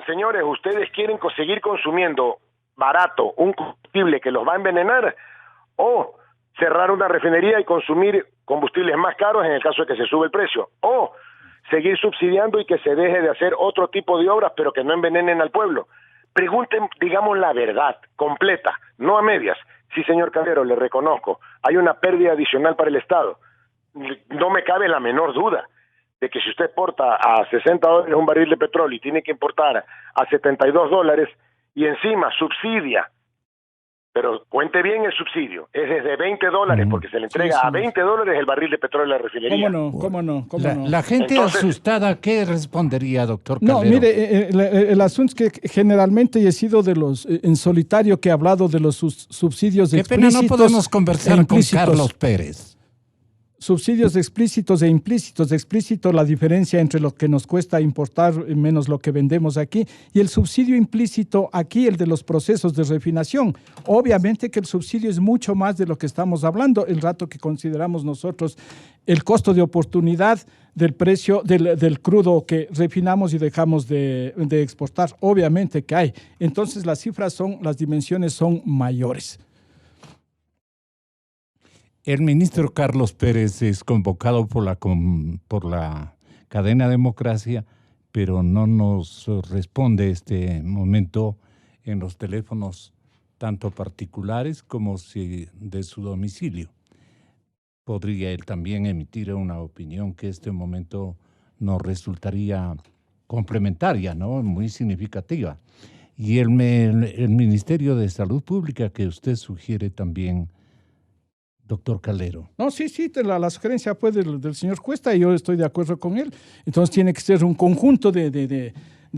Señores, ¿ustedes quieren seguir consumiendo barato un combustible que los va a envenenar? ¿O cerrar una refinería y consumir combustibles más caros en el caso de que se sube el precio? ¿O seguir subsidiando y que se deje de hacer otro tipo de obras pero que no envenenen al pueblo? Pregunten, digamos, la verdad completa, no a medias. Sí, señor Calero, le reconozco, hay una pérdida adicional para el Estado. No me cabe la menor duda de que si usted exporta a $60 un barril de petróleo y tiene que importar a $72 y encima subsidia, pero cuente bien el subsidio, es desde $20 porque se le entrega a $20 el barril de petróleo a la refinería. ¿Cómo no? La gente asustada, ¿qué respondería, doctor Calero? No, mire, el asunto es que generalmente he sido de los en solitario que he hablado de los subsidios explícitos. Qué pena no podemos conversar con Carlos Pérez. Subsidios explícitos e implícitos. Explícito, la diferencia entre lo que nos cuesta importar menos lo que vendemos aquí, y el subsidio implícito aquí, el de los procesos de refinación. Obviamente que el subsidio es mucho más de lo que estamos hablando, el rato que consideramos nosotros el costo de oportunidad del precio del crudo que refinamos y dejamos de exportar. Obviamente que hay. Entonces las dimensiones son mayores. El ministro Carlos Pérez es convocado por la cadena Democracia, pero no nos responde este momento en los teléfonos tanto particulares como de su domicilio. Podría él también emitir una opinión que este momento nos resultaría complementaria, ¿no? Muy significativa. Y el Ministerio de Salud Pública que usted sugiere también, doctor Calero. No, sí, la sugerencia fue del señor Cuesta y yo estoy de acuerdo con él. Entonces tiene que ser un conjunto de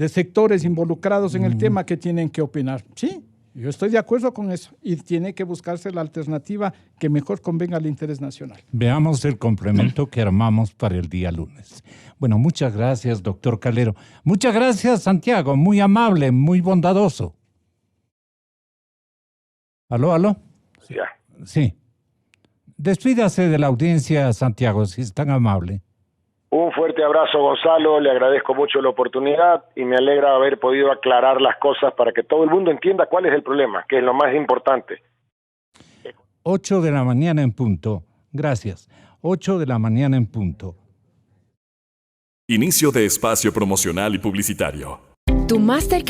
sectores involucrados en el tema que tienen que opinar. Sí, yo estoy de acuerdo con eso y tiene que buscarse la alternativa que mejor convenga al interés nacional. Veamos el complemento que armamos para el día lunes. Bueno, muchas gracias, doctor Calero. Muchas gracias, Santiago, muy amable, muy bondadoso. ¿Aló? Sí. Despídase de la audiencia, Santiago, si es tan amable. Un fuerte abrazo, Gonzalo. Le agradezco mucho la oportunidad y me alegra haber podido aclarar las cosas para que todo el mundo entienda cuál es el problema, que es lo más importante. 8 de la mañana en punto. Gracias. 8 de la mañana en punto. Inicio de espacio promocional y publicitario. Tu Mastercard